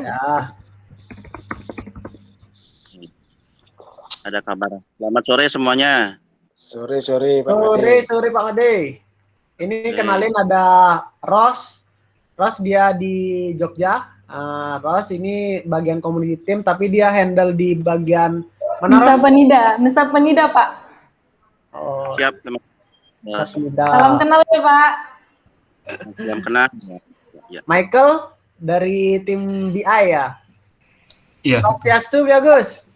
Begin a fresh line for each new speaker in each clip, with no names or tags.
Ya.
Ada kabar. Selamat sore semuanya.
Sore Pak Made.
Sore Pak Made. Ini kenalin ada Ros. Ros dia di Jogja. Ros ini bagian community team, tapi dia handle di bagian mana?
Nusa Penida Pak.
Oh.
Siap teman.
Nusa Penida.
Salam kenal ya Pak.
Salam kenal.
Ya. Michael dari tim BI ya.
Iya.
Swastiastu ya Gus.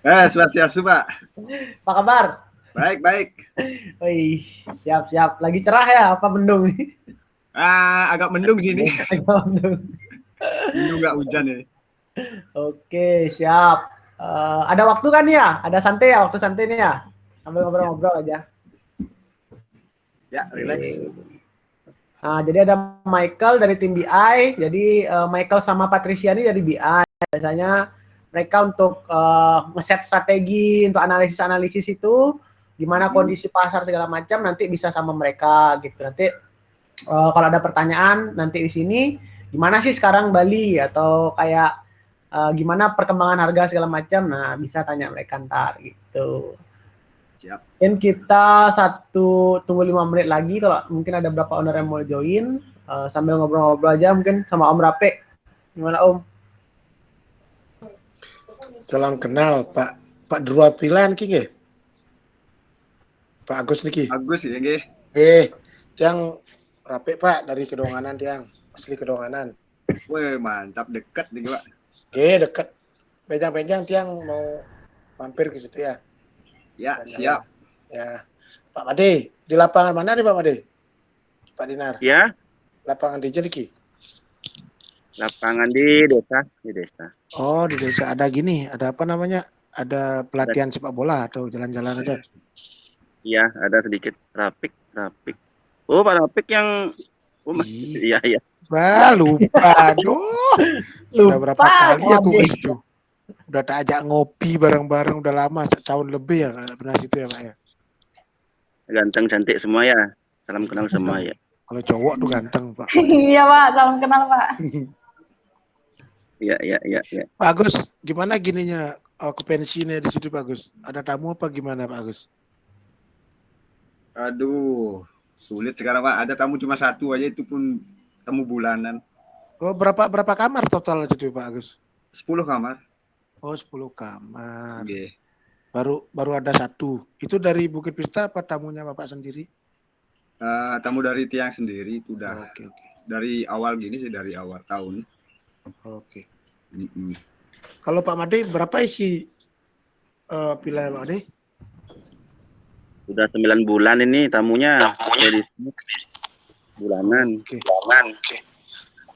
Swastiastu Pak.
Apa kabar?
Baik.
Wih, siap. Lagi cerah ya? Apa mendung?
Agak mendung sini.
Agak mendung.
Mendung nggak hujan ya.
Oke, siap. Ada waktu kan ya? Ada santai ya? Waktu santai nih ya? Sambil ngobrol-ngobrol aja.
Ya, relax.
Nah, jadi ada Michael dari tim BI. Jadi Michael sama Patricia ini dari BI. Biasanya mereka untuk ngeset strategi, untuk analisis itu, gimana kondisi pasar segala macam, nanti bisa sama mereka gitu. Nanti kalau ada pertanyaan nanti di sini, gimana sih sekarang Bali atau kayak gimana perkembangan harga segala macam, nah bisa tanya mereka ntar gitu.
Siap.
Dan kita tunggu 5 menit lagi kalau mungkin ada beberapa owner yang mau join, sambil ngobrol-ngobrol aja mungkin sama Om Rape. Gimana Om?
Salam kenal Pak Dru Aprilan ki nggih. Pak Agus niki.
Agus ya nggih.
Yang Rape Pak dari Kedonganan tiang, asli Kedonganan.
Wih, mantap, dekat nih Pak.
Dekat. Benjang-benjang tiang mau mampir ke situ ya.
Ya, siap.
Ya. Pak Made, di lapangan mana nih Pak Made? Pak Dinar.
Ya.
Lapangan di Jeliki.
Lapangan di desa.
Oh, di desa ada gini, ada apa namanya? Ada pelatihan sepak bola atau jalan-jalan aja?
Iya, ada sedikit Rapik. Oh, Pak Rapik yang iya.
Lupa. Udah berapa kali aku gitu. Udah tak ajak ngopi bareng-bareng udah lama, setahun lebih ya nggak pernah situ ya Pak ya.
Ganteng cantik semua ya. Salam kenal semua ya.
Kalau cowok tuh ganteng Pak.
Iya Pak, salam kenal Pak.
Iya.
Pak Agus, gimana gininya okupansinya di situ Pak Agus? Ada tamu apa gimana Pak Agus?
Aduh, sulit sekarang Pak. Ada tamu cuma satu aja, itu pun tamu bulanan.
Oh, berapa kamar total itu Pak Agus?
10 kamar.
Oh, 10 kamar.
Okay.
Baru ada satu. Itu dari Bukit Pista apa tamunya Bapak sendiri?
Tamu dari tiang sendiri itu udah.
Oke.
Dari awal gini sih, dari awal tahun.
Oke. Kalau Pak Made berapa isi villa Pak Made?
Udah 9 bulan ini tamunya. Jadi bulanan.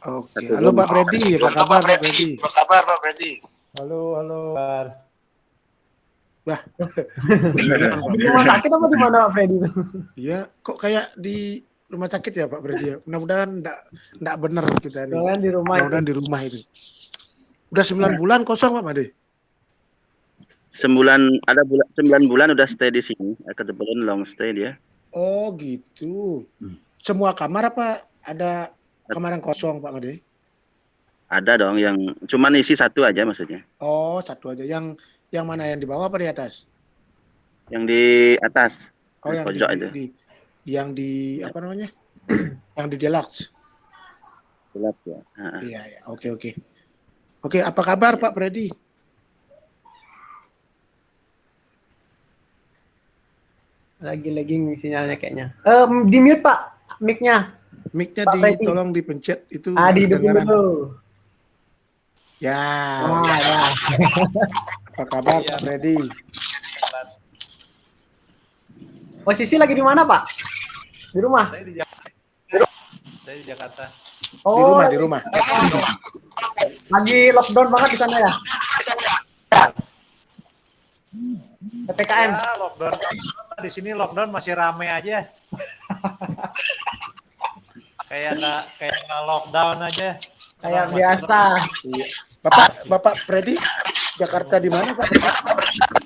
Oke. Halo Pak Freddy, apa kabar Pak Freddy?
Halo.
Wah.
Di rumah sakit apa di mana Pak Freddy itu?
Iya, kok kayak di rumah sakit ya Pak Freddy ya? Mudah-mudahan enggak benar kita nih. Mudah-mudahan di rumah itu. Udah 9 bulan kosong Pak Made?
9 bulan udah stay di sini. Kebetulan long stay dia.
Oh gitu. Semua kamar apa ada kamar yang kosong Pak Made?
Ada dong yang cuman isi satu aja maksudnya.
Oh, satu aja. Yang mana, yang di bawah apa di atas? Yang
di atas.
Oh, yang
pojok
yang di apa namanya? Yang di deluxe.
Deluxe ya.
Iya. Oke. Oke, apa kabar Pak Freddy?
Lagi sinyalnya kayaknya. Di mute Pak, mic-nya.
Mic-nya tolong dipencet itu.
Dihidupin dulu.
Ya. Apa kabar Pak Freddy?
Posisi lagi di mana Pak? Di rumah?
Saya di Jakarta.
Oh,
di rumah.
Lagi lockdown banget di sana ya? PPKM.
Ya, lockdown. Di sini lockdown masih rame aja. kayak nggak lockdown aja.
Kayak biasa.
Iya. Bapak Freddy, Jakarta di mana Pak?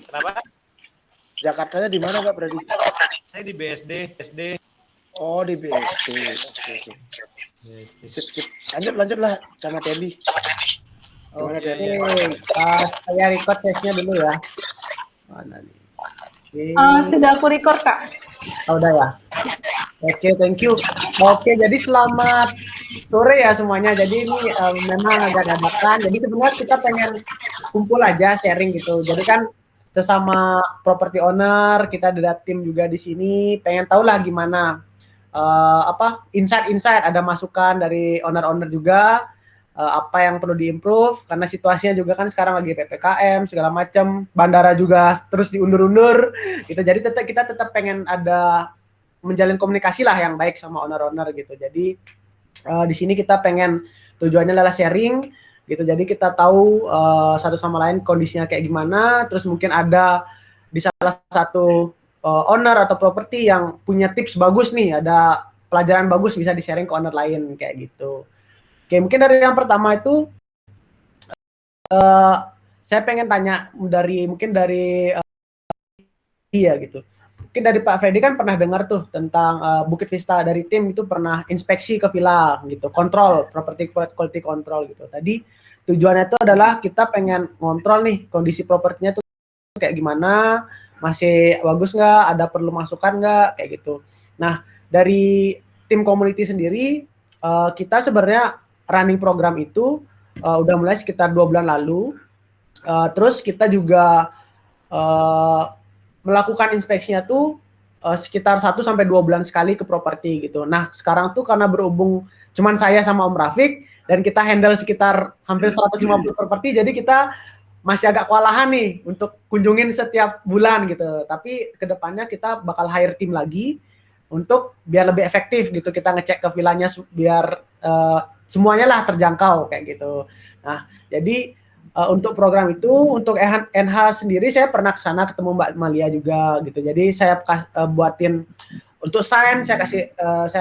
Kenapa?
Jakartanya di mana Pak Freddy?
Saya di BSD.
Oh, di BSD. Oke. Lanjutlah sama Tendi. Gimana,
Oke,
Dan?
saya record sesnya dulu ya. Mana nih? Oke.
Sudah aku record, Kak.
Oh, udah ya. Oke, thank you. Oke, jadi selamat sore ya semuanya. Jadi ini memang agak dadakan. Jadi sebenarnya kita pengen kumpul aja sharing gitu. Jadi kan sesama property owner, kita ada tim juga di sini. Pengen tahu lah gimana insight-insight, ada masukan dari owner-owner juga. Apa yang perlu diimprove karena situasinya juga kan sekarang lagi PPKM segala macam, bandara juga terus diundur-undur gitu. Jadi kita tetap pengen ada menjalin komunikasi lah yang baik sama owner-owner gitu. Jadi di sini kita pengen tujuannya adalah sharing gitu. Jadi kita tahu satu sama lain kondisinya kayak gimana, terus mungkin ada di salah satu owner atau properti yang punya tips bagus nih, ada pelajaran bagus bisa di-sharing ke owner lain kayak gitu. Oke, mungkin dari yang pertama itu saya pengen tanya dari dia gitu. Mungkin dari Pak Freddy kan pernah dengar tuh tentang Bukit Vista, dari tim itu pernah inspeksi ke villa gitu, kontrol property quality control gitu. Tadi tujuannya itu adalah kita pengen kontrol nih kondisi propertinya tuh kayak gimana, masih bagus nggak, ada perlu masukan nggak kayak gitu. Nah, dari tim community sendiri kita sebenarnya running program itu udah mulai sekitar 2 bulan lalu. Terus kita juga melakukan inspeksinya tuh sekitar 1 sampai 2 bulan sekali ke properti gitu. Nah, sekarang tuh karena berhubung cuman saya sama Om Rafiq dan kita handle sekitar hampir 150 properti, jadi kita masih agak kewalahan nih untuk kunjungin setiap bulan gitu. Tapi kedepannya kita bakal hire tim lagi untuk biar lebih efektif gitu. Kita ngecek ke villanya biar semuanya lah terjangkau kayak gitu. Nah, jadi untuk program itu, untuk NH sendiri saya pernah ke sana ketemu Mbak Malia juga gitu. Jadi saya buatin untuk sign, saya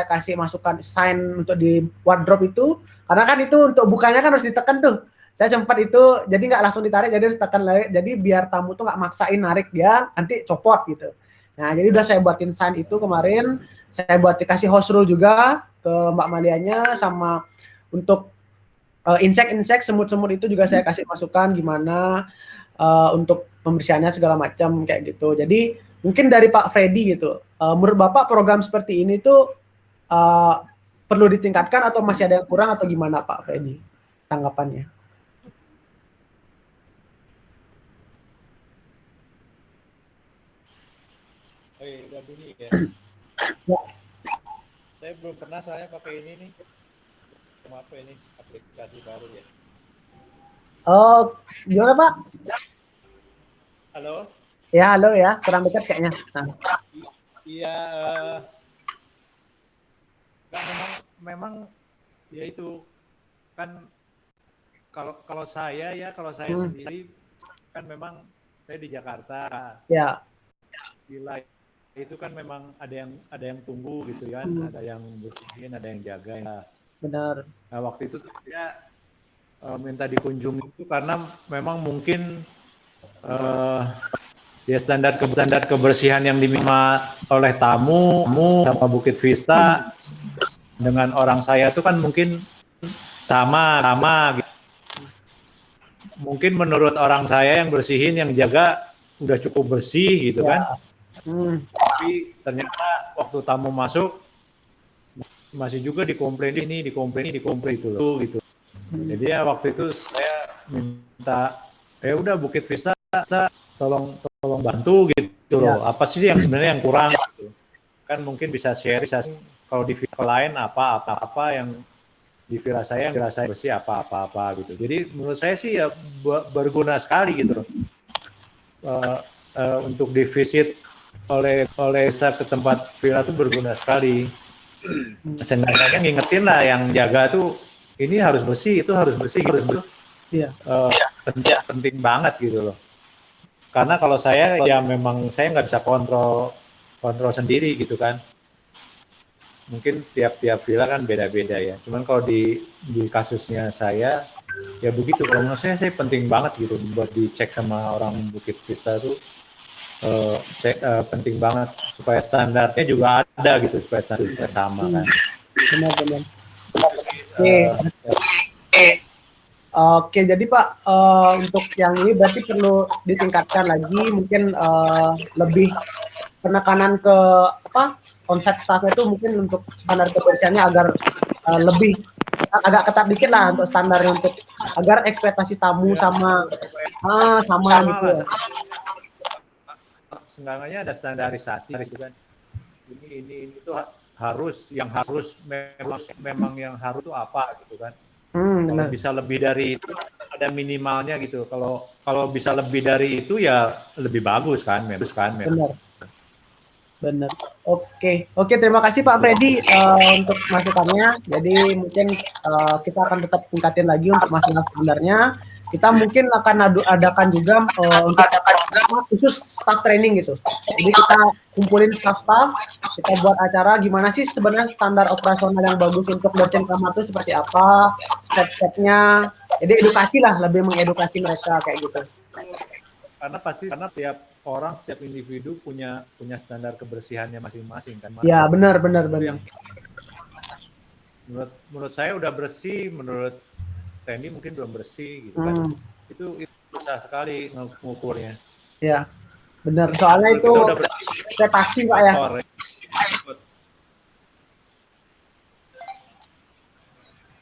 kasih masukan sign untuk di wardrobe itu, karena kan itu untuk bukanya kan harus ditekan tuh. Saya sempat itu jadi nggak langsung ditarik, jadi harus tekan lagi. Jadi biar tamu tuh nggak maksain narik dia, nanti copot gitu. Nah, jadi udah saya buatin sign itu kemarin. Saya buat dikasih host rule juga ke Mbak Malianya, sama untuk insek semut-semut itu juga saya kasih masukan gimana untuk pembersihannya segala macam kayak gitu. Jadi mungkin dari Pak Freddy gitu, menurut Bapak program seperti ini tuh perlu ditingkatkan atau masih ada yang kurang atau gimana Pak Freddy tanggapannya?
Oh iya, udah bunyi ya.
Ya.
Saya belum pernah saya pakai ini nih. Apa ini aplikasi baru ya?
Oh, gimana Pak?
Halo?
Ya, halo ya, kurang dekat kayaknya. Nah.
Iya, memang ya itu kan kalau saya sendiri kan memang saya di Jakarta.
Ya.
Villa itu kan memang ada yang tunggu gitu kan, ada yang bersihin, ada yang jaga ya.
Benar.
Nah, waktu itu dia minta dikunjungi itu karena memang mungkin ya standar kebersihan yang diminta oleh tamu sama Bukit Vista dengan orang saya itu kan mungkin sama gitu. Mungkin menurut orang saya yang bersihin, yang jaga udah cukup bersih gitu kan. Tapi ternyata waktu tamu masuk masih juga dikomplain itu loh gitu. Jadi ya waktu itu saya minta ya udah Bukit Vista tolong bantu gitu loh. Apa sih yang sebenarnya yang kurang gitu. Kan mungkin bisa share kalau di villa lain apa yang di villa saya bersih apa gitu. Jadi menurut saya sih ya berguna sekali gitu loh. Untuk di visit oleh saya ke tempat villa itu berguna sekali. Seenggaknya ngingetin lah yang jaga tuh ini harus bersih, itu harus bersih.
Iya.
Penting banget gitu loh. Karena kalau saya ya memang saya nggak bisa kontrol sendiri gitu kan. Mungkin tiap villa kan beda-beda ya. Cuman kalau di kasusnya saya ya begitu. Kalau menurut saya penting banget gitu buat dicek sama orang Bukit Vista tuh. Penting banget supaya standarnya juga ada gitu, supaya standarnya sama kan.
Benar. Oke, jadi Pak, untuk yang ini berarti perlu ditingkatkan lagi, mungkin lebih penekanan ke on-site staff-nya itu mungkin untuk standar kebersihannya agar lebih agak ketat dikit lah untuk standarnya untuk agar ekspektasi tamu sama gitu ya.
Seenggaknya ada standarisasi gitu kan. Ini tuh harus memang yang harus itu apa gitu kan. Kalau bisa lebih dari itu ada minimalnya gitu. Kalau bisa lebih dari itu ya lebih bagus kan.
Benar. Oke, terima kasih Pak Freddy untuk masukannya. Jadi mungkin kita akan tetap tingkatin lagi untuk masalah standarnya. Kita mungkin akan adakan juga untuk khusus staff training gitu. Jadi kita kumpulin staff-staff, kita buat acara gimana sih sebenarnya standar operasional yang bagus untuk bersihin kamar itu seperti apa, step-stepnya. Jadi edukasi lah, lebih mengedukasi mereka kayak gitu.
Karena tiap orang, setiap individu punya standar kebersihannya masing-masing kan.
Ya, benar.
Menurut saya udah bersih, menurut Randy mungkin belum bersih gitu kan. Itu susah sekali mengukurnya.
Ya, benar. Soalnya itu ekspektasi Pak ya.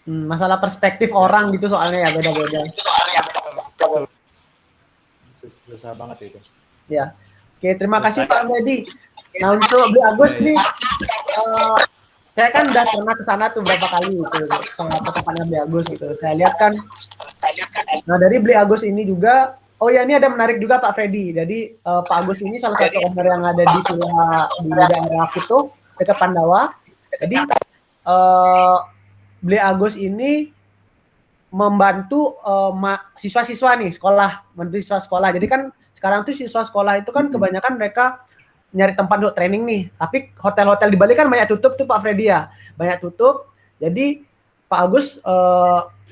Masalah perspektif orang gitu soalnya ya beda-beda.
Susah banget itu.
Ya. Oke, terima kasih Pak Freddy. Nah, untuk Bli Agus nih, saya kan udah pernah ke sana tuh berapa kali gitu, ke tempatnya Bli Agus gitu. Saya lihat kan. Nah, dari Bli Agus ini juga, oh ya ini ada menarik juga Pak Freddy. Jadi Pak Agus ini salah satu owner yang ada di daerah Kutuh, dekat Pandawa. Jadi Bli Agus ini membantu siswa-siswa nih membantu siswa sekolah. Jadi kan sekarang tuh siswa sekolah itu kan kebanyakan mereka nyari tempat untuk training nih. Tapi hotel-hotel di Bali kan banyak tutup tuh Pak Freddy ya, banyak tutup. Jadi Pak Agus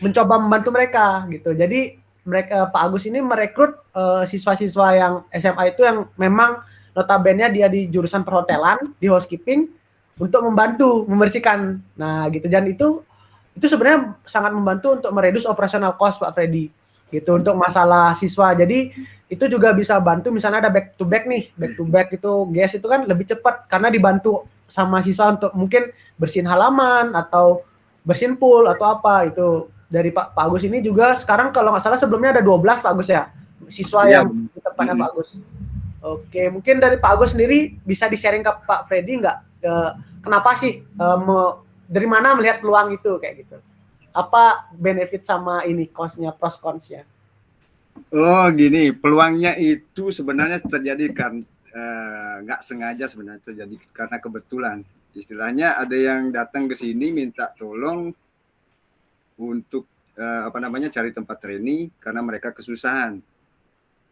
mencoba membantu mereka gitu. Jadi Pak Agus ini merekrut siswa-siswa yang SMA itu yang memang notabene dia di jurusan perhotelan, di housekeeping untuk membantu membersihkan. Nah gitu, dan itu sebenarnya sangat membantu untuk mereduce operational cost Pak Freddy gitu untuk masalah siswa. Jadi itu juga bisa bantu misalnya ada back to back itu gas itu kan lebih cepat karena dibantu sama siswa untuk mungkin bersihin halaman atau bersihin pool atau apa. Itu dari Pak Agus ini juga sekarang kalau nggak salah sebelumnya ada 12 Pak Agus ya siswa yang di tempatnya Pak Agus. Oke, mungkin dari Pak Agus sendiri bisa di-sharing ke Pak Freddy nggak kenapa sih dari mana melihat peluang itu kayak gitu? Apa benefit sama ini cost-nya, pros cons-nya?
Oh gini, peluangnya itu sebenarnya terjadi kan nggak sengaja sebenarnya terjadi karena kebetulan. Istilahnya ada yang datang ke sini minta tolong untuk cari tempat training karena mereka kesusahan.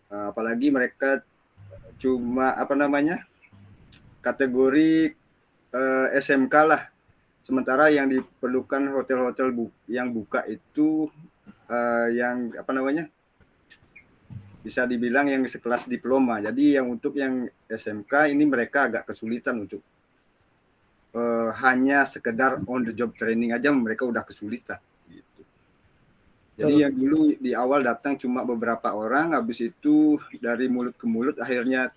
Apalagi mereka cuma kategori SMK lah. Sementara yang diperlukan hotel-hotel yang buka itu yang bisa dibilang yang sekelas diploma. Jadi yang untuk yang SMK ini mereka agak kesulitan untuk hanya sekedar on the job training aja mereka udah kesulitan gitu. Jadi yang dulu di awal datang cuma beberapa orang, habis itu dari mulut ke mulut akhirnya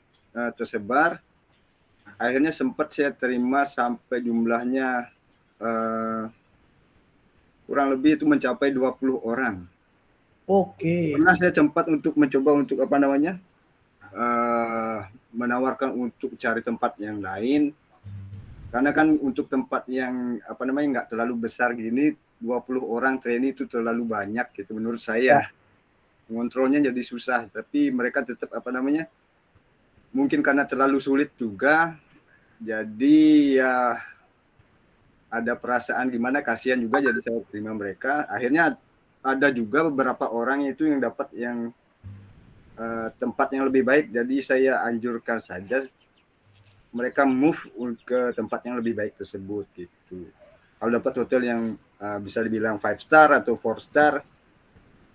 tersebar. Akhirnya sempat saya terima sampai jumlahnya kurang lebih itu mencapai 20 orang.
Oke.
Pernah saya sempat mencoba untuk menawarkan untuk cari tempat yang lain. Karena kan untuk tempat yang nggak terlalu besar gini, 20 orang trainee itu terlalu banyak gitu menurut saya. Ngontrolnya jadi susah, tapi mereka tetap mungkin karena terlalu sulit juga. Jadi ya ada perasaan gimana, kasihan juga, jadi saya terima mereka. Akhirnya ada juga beberapa orang itu yang dapat yang tempat yang lebih baik, jadi saya anjurkan saja mereka move ke tempat yang lebih baik tersebut gitu. Kalau dapat hotel yang bisa dibilang 5 star atau 4 star,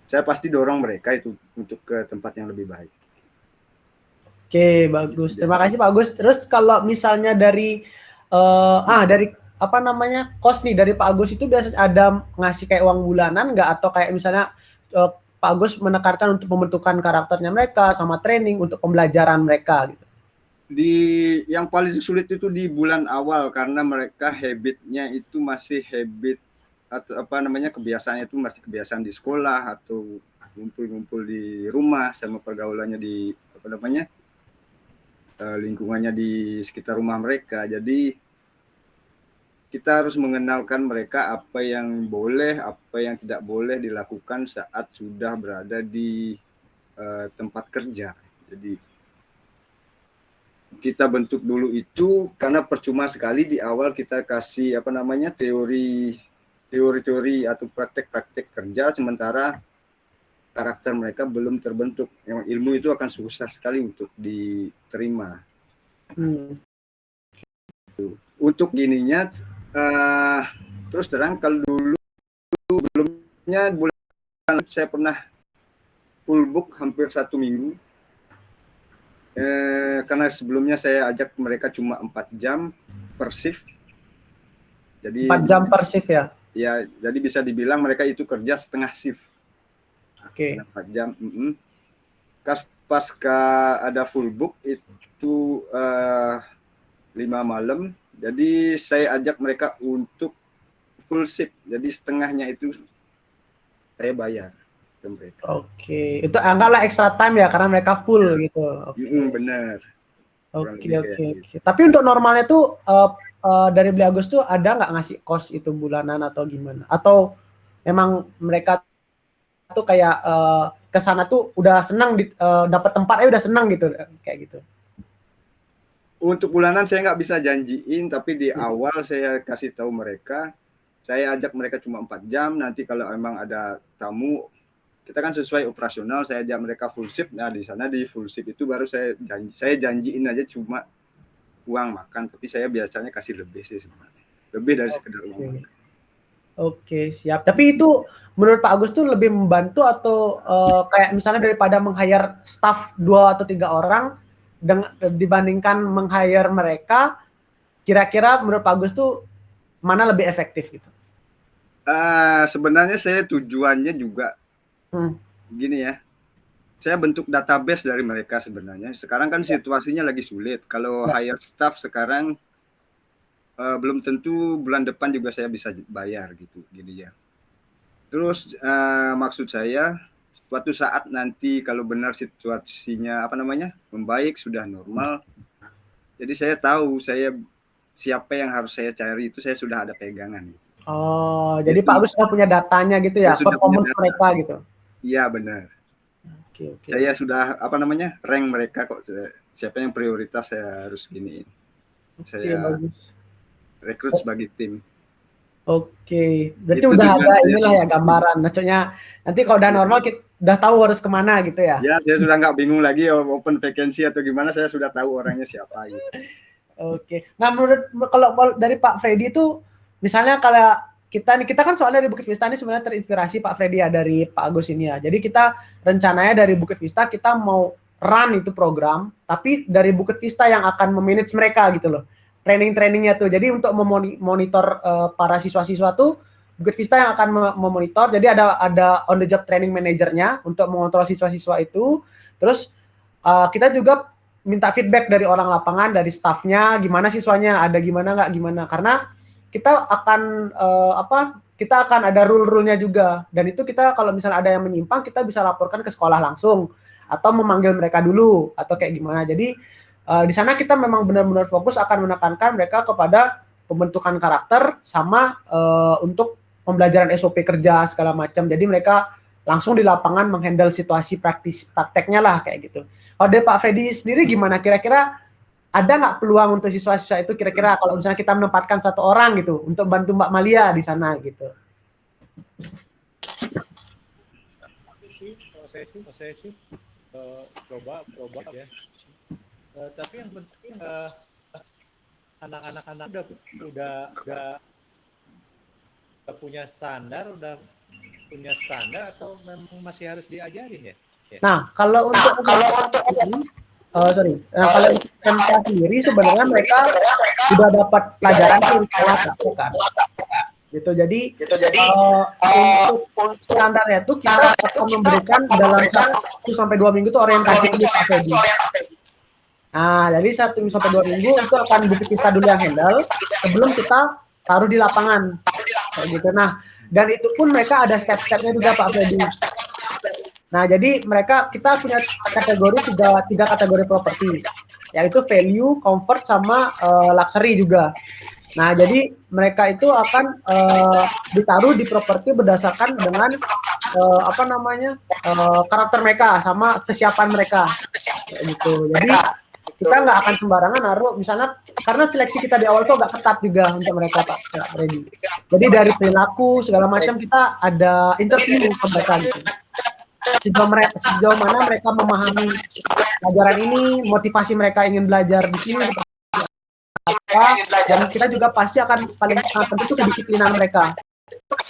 saya pasti dorong mereka itu untuk ke tempat yang lebih baik.
Oke, bagus. Terima kasih Pak Agus. Terus kalau misalnya dari cost nih dari Pak Agus itu biasa ada ngasih kayak uang bulanan nggak, atau kayak misalnya Pak Agus menekankan untuk pembentukan karakternya mereka sama training untuk pembelajaran mereka gitu?
Yang paling sulit itu di bulan awal karena mereka habitnya itu masih habit atau kebiasaannya itu masih kebiasaan di sekolah atau ngumpul-ngumpul di rumah sama pergaulannya di lingkungannya di sekitar rumah mereka. Jadi kita harus mengenalkan mereka apa yang boleh, apa yang tidak boleh dilakukan saat sudah berada di tempat kerja. Jadi kita bentuk dulu itu karena percuma sekali di awal kita kasih teori-teori atau praktek-praktek kerja sementara karakter mereka belum terbentuk. Yang ilmu itu akan susah sekali untuk diterima. Untuk gininya terus terang kalau dulu sebelumnya bulan saya pernah full book hampir 1 minggu. Karena sebelumnya saya ajak mereka cuma 4 jam per shift. Jadi
4 jam per shift ya?
Ya, jadi bisa dibilang mereka itu kerja setengah shift.
Oke.
4 jam. Pasca ada full book itu 5 malam. Jadi saya ajak mereka untuk full shift. Jadi setengahnya itu saya bayar.
Oke, itu anggaplah extra time ya karena mereka full gitu.
Benar.
Oke. Tapi untuk normalnya tuh dari Beli Agus tuh ada nggak ngasih kos itu bulanan atau gimana? Atau memang mereka tuh kayak kesana tuh udah senang dapat tempatnya udah senang gitu kayak gitu?
Untuk bulanan saya nggak bisa janjiin, tapi di awal saya kasih tahu mereka, saya ajak mereka cuma 4 jam. Nanti kalau emang ada tamu kita kan sesuai operasional, saya ajak mereka full shift. Nah di sana di full shift itu baru saya janjiin aja cuma uang makan, tapi saya biasanya kasih lebih sih sebenarnya, lebih dari sekedar uang makan.
Oke, siap. Tapi itu menurut Pak Agus tuh lebih membantu atau kayak misalnya daripada meng-hire staff 2 atau 3 orang dibandingkan meng-hire mereka, kira-kira menurut Pak Agus tuh mana lebih efektif gitu?
Sebenarnya saya tujuannya juga gini ya, saya bentuk database dari mereka sebenarnya. Sekarang kan situasinya lagi sulit. Kalau hire staff sekarang belum tentu bulan depan juga saya bisa bayar gitu, gini ya. Terus maksud saya suatu saat nanti kalau benar situasinya membaik sudah normal. Jadi saya tahu siapa yang harus saya cari itu saya sudah ada pegangan.
Oh, jadi Pak Agus sudah punya datanya gitu ya, performance mereka gitu.
Iya benar.
Oke.
Saya sudah rank mereka kok, siapa yang prioritas saya harus giniin. Saya rekrut sebagai tim.
Oke, berarti udah ada inilah ya gambaran. Maksudnya nanti kalau udah normal kita udah tahu harus kemana gitu ya.
Ya, saya sudah nggak bingung lagi open vacancy atau gimana, saya sudah tahu orangnya siapa gitu.
Oke. Nah, kalau dari Pak Freddy itu misalnya kalau kita kan soalnya dari Bukit Vista ini sebenarnya terinspirasi Pak Freddy ya dari Pak Agus ini ya. Jadi kita rencananya dari Bukit Vista kita mau run itu program, tapi dari Bukit Vista yang akan memanage mereka gitu loh. Training-trainingnya tuh. Jadi untuk memonitor para siswa-siswa tuh Bukit Vista yang akan memonitor. Jadi ada on the job training manajernya untuk mengontrol siswa-siswa itu. Terus kita juga minta feedback dari orang lapangan, dari staffnya, gimana siswanya, ada gimana nggak gimana. Karena kita akan kita akan ada rule-rule-nya juga, dan itu kita kalau misalnya ada yang menyimpang kita bisa laporkan ke sekolah langsung atau memanggil mereka dulu atau kayak gimana. Jadi di sana kita memang benar-benar fokus akan menekankan mereka kepada pembentukan karakter sama untuk pembelajaran SOP kerja segala macam. Jadi mereka langsung di lapangan menghandle situasi prakteknya lah kayak gitu. Kalau dari Pak Freddy sendiri gimana? Kira-kira ada nggak peluang untuk siswa-siswa itu kira-kira kalau misalnya kita menempatkan 1 orang gitu untuk bantu Mbak Malia di sana gitu?
Saya sih coba ya. Tapi yang penting anak-anak udah punya standar, atau memang masih harus diajarin ya?
Nah, kalau untuk kalau MK sendiri sebenarnya mereka sudah dapat pelajaran di sekolah kan? gitu. Jadi untuk standarnya itu kita akan memberikan dalam 1-2 minggu itu orientasi di Pak Fedi. Nah, jadi 1-2 minggu itu akan Bukit Vista dulu yang handle sebelum kita taruh di lapangan kayak gitu. Nah, dan itu pun mereka ada step-stepnya juga Pak Fedi. Nah, jadi kita punya kategori tiga kategori properti, yaitu value, comfort, sama luxury juga. Nah, jadi mereka itu akan ditaruh di properti berdasarkan dengan karakter mereka sama kesiapan mereka, gitu. Jadi kita nggak akan sembarangan naruh, misalnya karena seleksi kita di awal tuh agak ketat juga untuk mereka Pak Freddy. Jadi dari perilaku segala macam kita ada interview ke mereka gitu. Sejauh mana mereka memahami pelajaran ini, motivasi mereka ingin belajar di sini apa, dan kita juga pasti akan paling penting itu kedisiplinan mereka,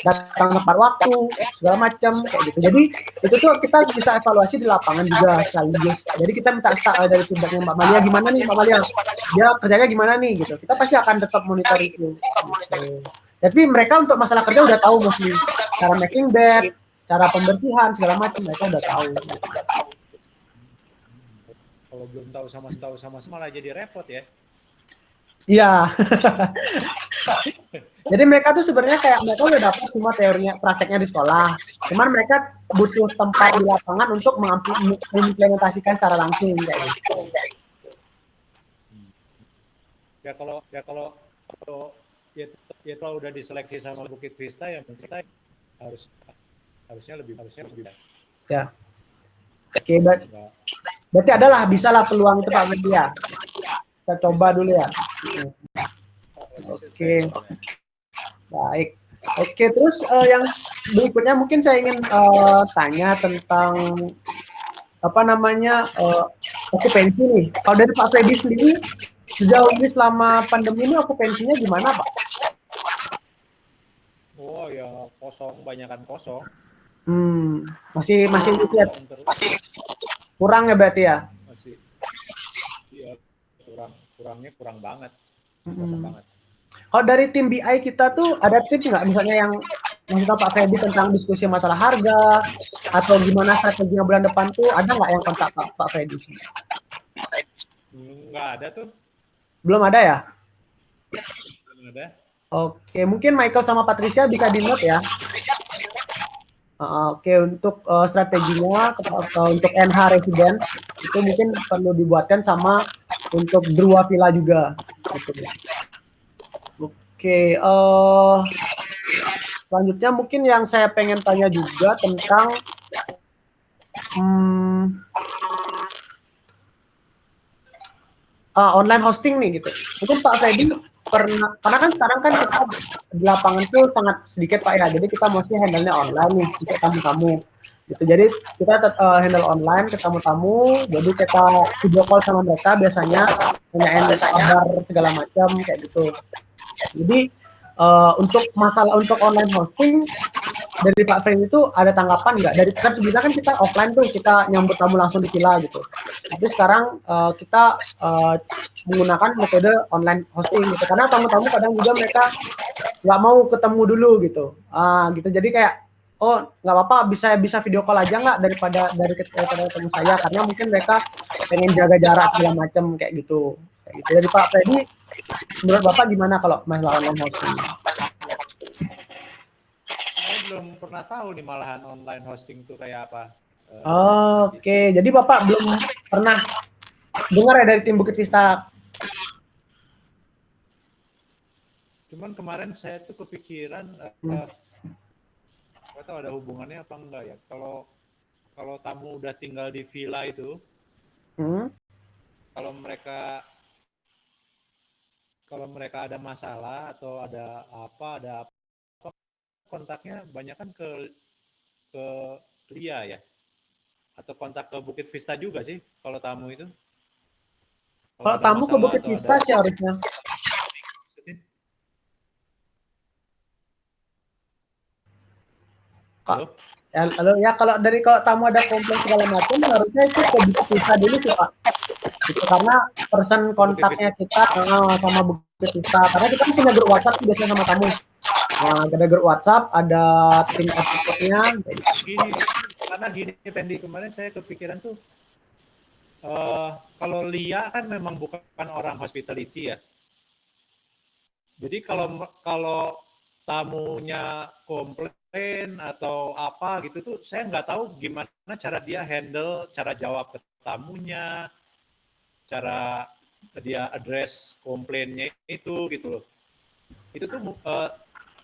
datang tepat waktu segala macam kayak gitu. Jadi itu tuh kita bisa evaluasi di lapangan juga sekaligus. Jadi kita minta dari feedbacknya Mbak Malia, gimana nih Mbak Malia, dia kerjanya gimana nih gitu. Kita pasti akan tetap monitor itu. Tapi mereka untuk masalah kerja udah tahu mostly cara making bed, cara pembersihan segala macam mereka udah tahu.
Kalau belum tahu sama malah jadi repot ya.
Iya. Jadi mereka tuh sebenarnya kayak mereka udah dapat semua teorinya, prakteknya di sekolah. Cuman mereka butuh tempat di lapangan untuk mengimplementasikan secara langsung kayak gitu.
Ya kalau udah diseleksi sama Bukit Vista ya harusnya lebih
ya. Oke, berarti adalah bisalah peluang itu Pak Media. Kita coba dulu ya. Oke. Baik. Oke, terus yang berikutnya mungkin saya ingin tanya tentang okupansi nih. Kalau dari Pak Freddy sendiri sejauh ini selama pandemi ini okupansinya gimana Pak?
Oh ya kosong, banyakan kosong.
Masih lihat. Kurang ya berarti ya?
Masih. Iya, kurang banget. Kosong banget.
Kalau dari tim BI kita tuh ada tips nggak misalnya yang maksudnya Pak Freddy tentang diskusi masalah harga atau gimana strateginya bulan depan tuh ada nggak yang kontak Pak Freddy?
Nggak ada tuh.
Belum ada ya?
Belum ada.
Oke, mungkin Michael sama Patricia bisa di-note ya. Oke, untuk strateginya untuk NH Residence itu mungkin perlu dibuatkan sama untuk Drua Villa juga. Gitu. Oke, selanjutnya mungkin yang saya pengen tanya juga tentang online hosting nih gitu. Mungkin Pak Freddy pernah, karena kan sekarang kan kita di lapangan tuh sangat sedikit Pak ya, jadi kita mostly handle-nya online nih untuk tamu-tamu gitu. Jadi kita handle online ke tamu-tamu, jadi kita video call sama mereka biasanya, tanyain kabar segala macam kayak gitu. Jadi untuk masalah untuk online hosting dari Pak Freddy itu ada tanggapan nggak? Dari kan sebelumnya kan kita offline tuh kita nyambut tamu langsung di villa gitu. Tapi sekarang kita menggunakan metode online hosting gitu. Karena tamu-tamu kadang juga mereka nggak mau ketemu dulu gitu. Gitu. Jadi kayak nggak apa-apa bisa video call aja nggak daripada ketemu saya karena mungkin mereka pengen jaga jarak segala macam kayak gitu. Jadi Pak Freddy, menurut Bapak gimana kalau masalah online hosting?
Saya belum pernah tahu nih malahan online hosting itu kayak apa.
Oke, jadi Bapak belum pernah dengar ya dari tim Bukit Vista?
Cuman kemarin saya tuh kepikiran, nggak tahu ada hubungannya apa enggak ya. Kalau tamu udah tinggal di villa itu, kalau mereka ada masalah atau ada apa kontaknya banyak kan ke Lia ya, atau kontak ke Bukit Vista juga sih kalau tamu itu.
Kalau tamu ke Bukit Vista sih harusnya. Halo ya, kalau tamu ada komplain segala macam harusnya itu ke Bukit Vista dulu sih Pak. Itu karena person kontaknya kita sama Bukit Vista, karena kita punya grup WhatsApp biasanya sama tamu. Ada grup WhatsApp, ada tim supportnya.
Gini, karena gini Tendi, kemarin saya kepikiran tuh, kalau Lia kan memang bukan orang hospitality ya. Jadi kalau tamunya komplain atau apa gitu tuh, saya nggak tahu gimana cara dia handle, cara jawab ke tamunya, cara dia address komplainnya itu gitu loh. Itu tuh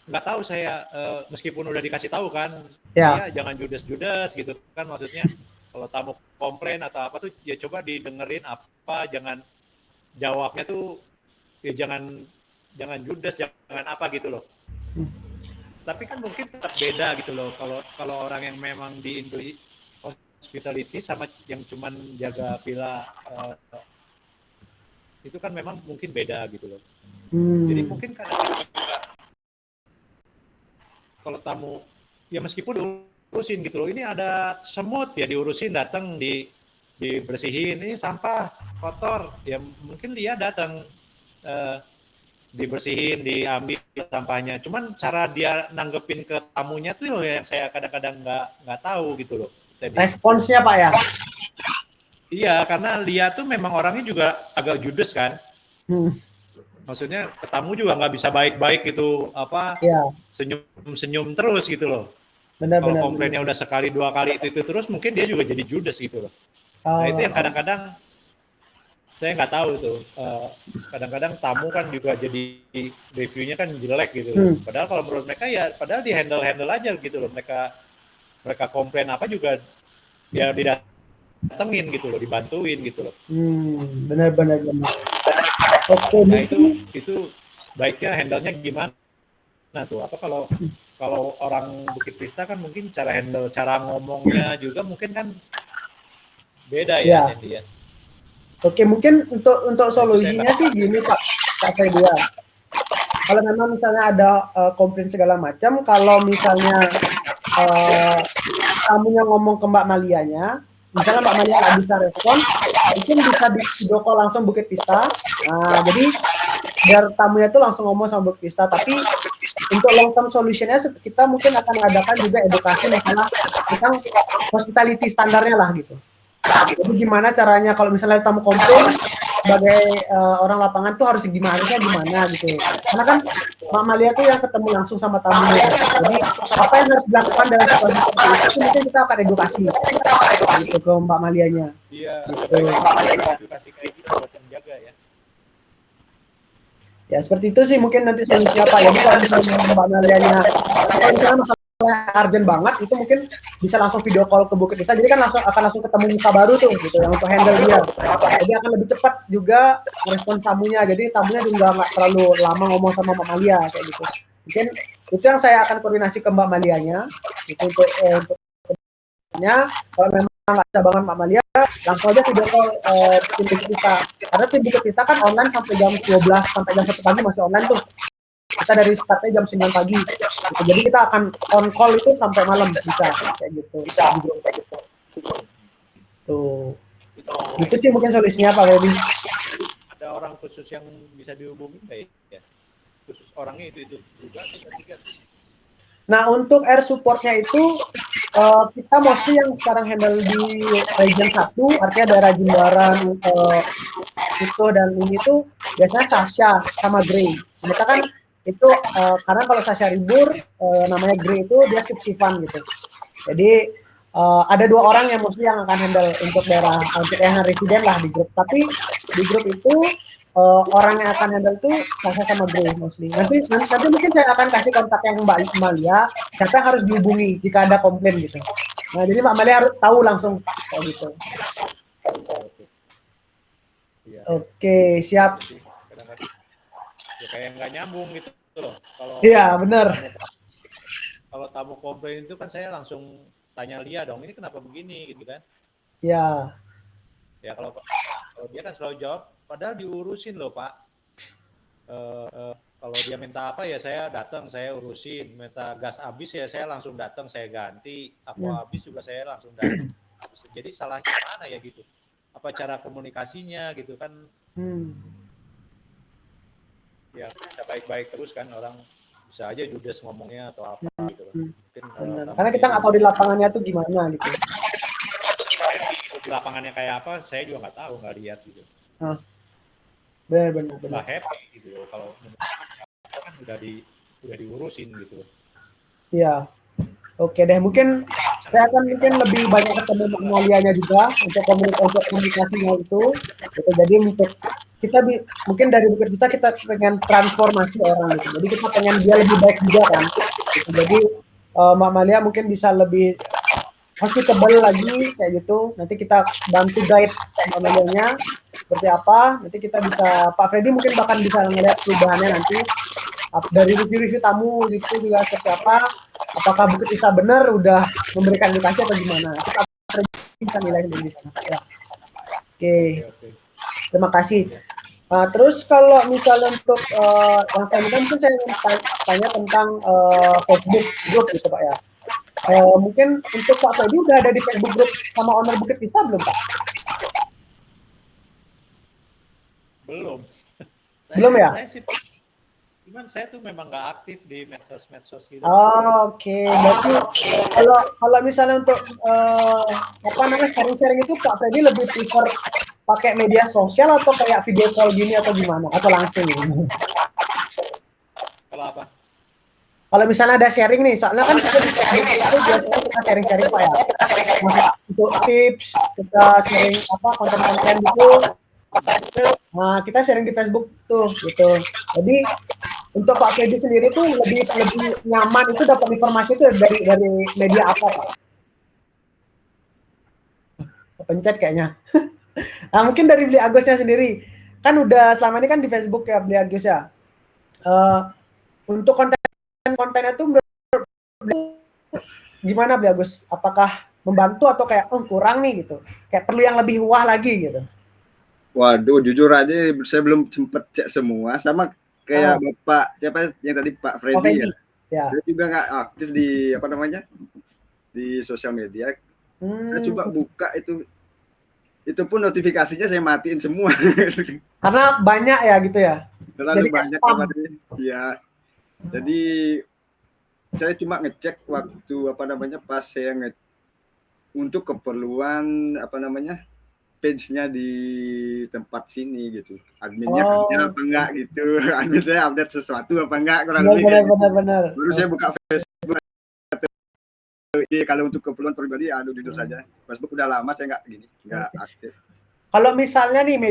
nggak tahu saya, meskipun udah dikasih tahu kan, ya jangan judes-judes gitu kan, maksudnya kalau tamu komplain atau apa tuh ya coba didengerin apa, jangan jawabnya tuh ya jangan judes, jangan apa gitu loh. Tapi kan mungkin tetap beda gitu loh kalau orang yang memang di hospitality sama yang cuman jaga villa, itu kan memang mungkin beda gitu loh. Jadi mungkin kadang-kadang kalau tamu ya meskipun diurusin gitu loh, ini ada semut ya diurusin, datang dibersihin, ini sampah kotor ya mungkin dia datang, dibersihin, diambil sampahnya. Cuman cara dia nanggepin ke tamunya tuh yang saya kadang-kadang nggak tahu gitu loh. Jadi,
responsnya Pak ya?
Iya, karena Lia tuh memang orangnya juga agak judes kan. Maksudnya tamu juga nggak bisa baik-baik gitu, senyum-senyum terus gitu loh. Kalau komplainnya udah sekali dua kali itu terus, mungkin dia juga jadi judes gitu loh. Nah itu yang kadang-kadang saya nggak tahu tuh. Kadang-kadang tamu kan juga jadi reviewnya kan jelek gitu loh. Padahal kalau menurut mereka ya, padahal di handle aja gitu loh. Mereka komplain apa juga ya didatengin gitu loh, dibantuin gitu loh.
Benar. Oke,
nah itu baiknya handle-nya gimana? Nah tuh apa kalau orang Bukit Vista kan mungkin cara ngomongnya juga mungkin kan beda ya.
Oke, mungkin untuk solusinya sih gini Pak Fedia. Kalau memang misalnya ada komplain segala macam, kalau misalnya tamunya ngomong ke Mbak Malianya, misalnya Mbak Malia nggak bisa respon, mungkin bisa di video call langsung Bukit Vista. Nah, jadi biar tamunya itu langsung ngomong sama Bukit Vista. Tapi untuk long term solutionnya kita mungkin akan mengadakan juga edukasi masalah tentang hospitality standarnya lah gitu. Jadi gimana caranya kalau misalnya tamu komplain sebagai orang lapangan tuh harusnya gimana gitu. Karena kan Mbak Malia tuh yang ketemu langsung sama tamunya. Jadi apa yang harus dilakukan dalam situasi seperti itu mungkin kita akan edukasi gitu ke Mbak Malianya.
Iya.
Gitu.
Edukasi kayak gitu buat menjaga ya.
Ya seperti itu sih mungkin nanti solusinya Pak. Jadi kalau misalnya Mbak Malianya kalau misalnya masalah urgent banget itu mungkin bisa langsung video call ke Bukit Vista, jadi kan akan langsung ketemu muka baru tuh gitu yang untuk handle dia, jadi akan lebih cepat juga respons tamunya, jadi tamunya juga nggak terlalu lama ngomong sama Mbak Malia kayak gitu. Mungkin itu yang saya akan koordinasi ke Mbak Malianya itu untuk kalau memang nggak bisa banget Mbak Malia langsung aja video call tim Bukit Vista, karena tim Bukit Vista kan online sampai jam 12 sampai jam 1 pagi masih online tuh. Kita dari startnya jam 9 pagi gitu. Jadi kita akan on call itu sampai malam bisa kayak gitu. Tuh. Itu sih mungkin solusinya Pak Robi.
Ada orang khusus yang bisa dihubungi nggak ya? Khusus orangnya itu juga tiga.
Nah untuk air supportnya itu kita mostly yang sekarang handle di region 1, artinya daerah Jimbaran, itu dan ini tuh biasanya Sasha sama Grey. Mereka kan itu karena kalau Sasha Ribur namanya Grey itu dia shift-shiftan gitu. Jadi ada 2 orang yang mostly yang akan handle untuk daerah residen lah di grup. Tapi di grup itu orang yang akan handle tuh Sasha sama Grey mostly. Nanti mungkin saya akan kasih kontak yang Mbak Malia, siapa yang harus dihubungi jika ada komplain gitu. Nah jadi Mbak Malia harus tahu langsung kayak gitu. Oke, siap.
Ya kayak nggak nyambung gitu loh.
Iya benar.
Kalau tamu komplain itu kan saya langsung tanya Lia dong, ini kenapa begini gitu kan?
Iya.
Ya kalau dia kan selalu jawab, padahal diurusin loh Pak. Kalau dia minta apa ya saya datang, saya urusin. Minta gas habis ya saya langsung datang, saya ganti. Aqua habis juga saya langsung datang. Jadi salahnya mana ya gitu? Apa cara komunikasinya gitu kan? Ya bisa baik-baik terus kan orang bisa aja judes ngomongnya atau apa gitu kan. Mungkin
Benar. Karena kita nggak tahu di lapangannya tuh gimana gitu.
Di lapangannya kayak apa, saya juga nggak tahu, nggak lihat gitu.
Benar.
Nggak happy gitu kalau kan udah diurusin gitu.
Iya. Oke deh, mungkin saya akan mungkin lebih banyak ketemu Magnolia-nya juga untuk komunikasinya itu. Gitu. Jadi untuk kita mungkin dari Bukit Vista kita pengen transformasi orang gitu. Jadi kita pengen dia lebih baik juga kan. Gitu. Jadi Mbak Malia mungkin bisa lebih hospitable lagi kayak gitu. Nanti kita bantu guide Mbak Malianya seperti apa. Nanti kita bisa Pak Freddy mungkin bahkan bisa ngeliat perubahannya nanti dari review tamu gitu juga seperti apa. Apakah Bukit Vista benar udah memberikan edukasi atau gimana? Kita bisa nilai di sana. Ya. Oke. Terima kasih. Terus kalau misalnya untuk yang saya minta mungkin saya ingin tanya tentang Facebook group gitu Pak ya. Mungkin untuk Pak Freddy udah ada di Facebook group sama owner Bukit Vista belum Pak?
Belum.
Belum ya?
Cuman saya tuh memang nggak aktif di medsos gitu.
Oke. Berarti kalau misalnya untuk sharing-sharing itu Pak Freddy lebih prefer pakai media sosial atau kayak video call gini atau gimana atau langsung gitu?
Kalau apa?
Kalau misalnya ada sharing nih, soalnya kan kita sharing-sharing Pak ya. Untuk tips, kita sharing konten-konten gitu. Nah, kita sharing di Facebook tuh gitu. Jadi untuk Pak Freddy sendiri tuh lebih nyaman itu dapat informasi itu dari media apa Pak? Pencet kayaknya. Nah, mungkin dari Beli Agusnya sendiri. Kan udah selama ini kan di Facebook ya Beli Agus ya. Untuk kontennya tuh gimana Beli Agus? Apakah membantu atau kayak kurang nih gitu? Kayak perlu yang lebih wah lagi gitu.
Waduh, jujur aja saya belum sempat cek semua, sama kayak Bapak siapa yang tadi Pak Freddy ya. Saya juga nggak aktif di di sosial media. Saya coba buka itu pun notifikasinya saya matiin semua.
Karena banyak ya gitu ya.
Terlalu banyak ya. Jadi saya cuma ngecek waktu pas saya untuk keperluan page-nya di tempat sini gitu. Adminnya kerja apa enggak gitu. Admin saya update sesuatu apa enggak kurang lebih.
Benar.
Baru saya buka Facebook. Kalau untuk keperluan pribadi jujur saja. Facebook udah lama saya enggak aktif.
Kalau misalnya nih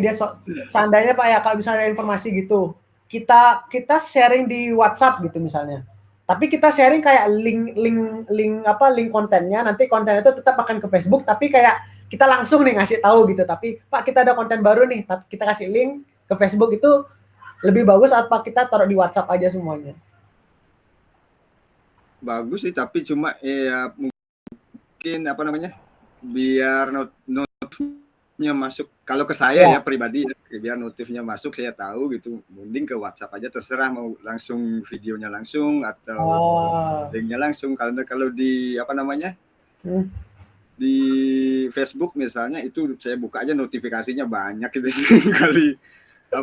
seandainya Pak ya, kalau misalnya ada informasi gitu, kita sharing di WhatsApp gitu misalnya. Tapi kita sharing kayak link kontennya, nanti konten itu tetap akan ke Facebook, tapi kayak kita langsung nih ngasih tahu gitu. Tapi Pak kita ada konten baru nih, tapi kita kasih link ke Facebook itu lebih bagus apa kita taruh di WhatsApp aja semuanya?
Bagus sih, tapi cuma ya mungkin biar notifnya masuk. Kalau ke saya ya pribadi biar notifnya masuk saya tahu gitu. Mending ke WhatsApp aja terserah mau langsung videonya langsung atau linknya langsung. Kalau di di Facebook misalnya itu saya buka aja notifikasinya banyak gitu kali
Ya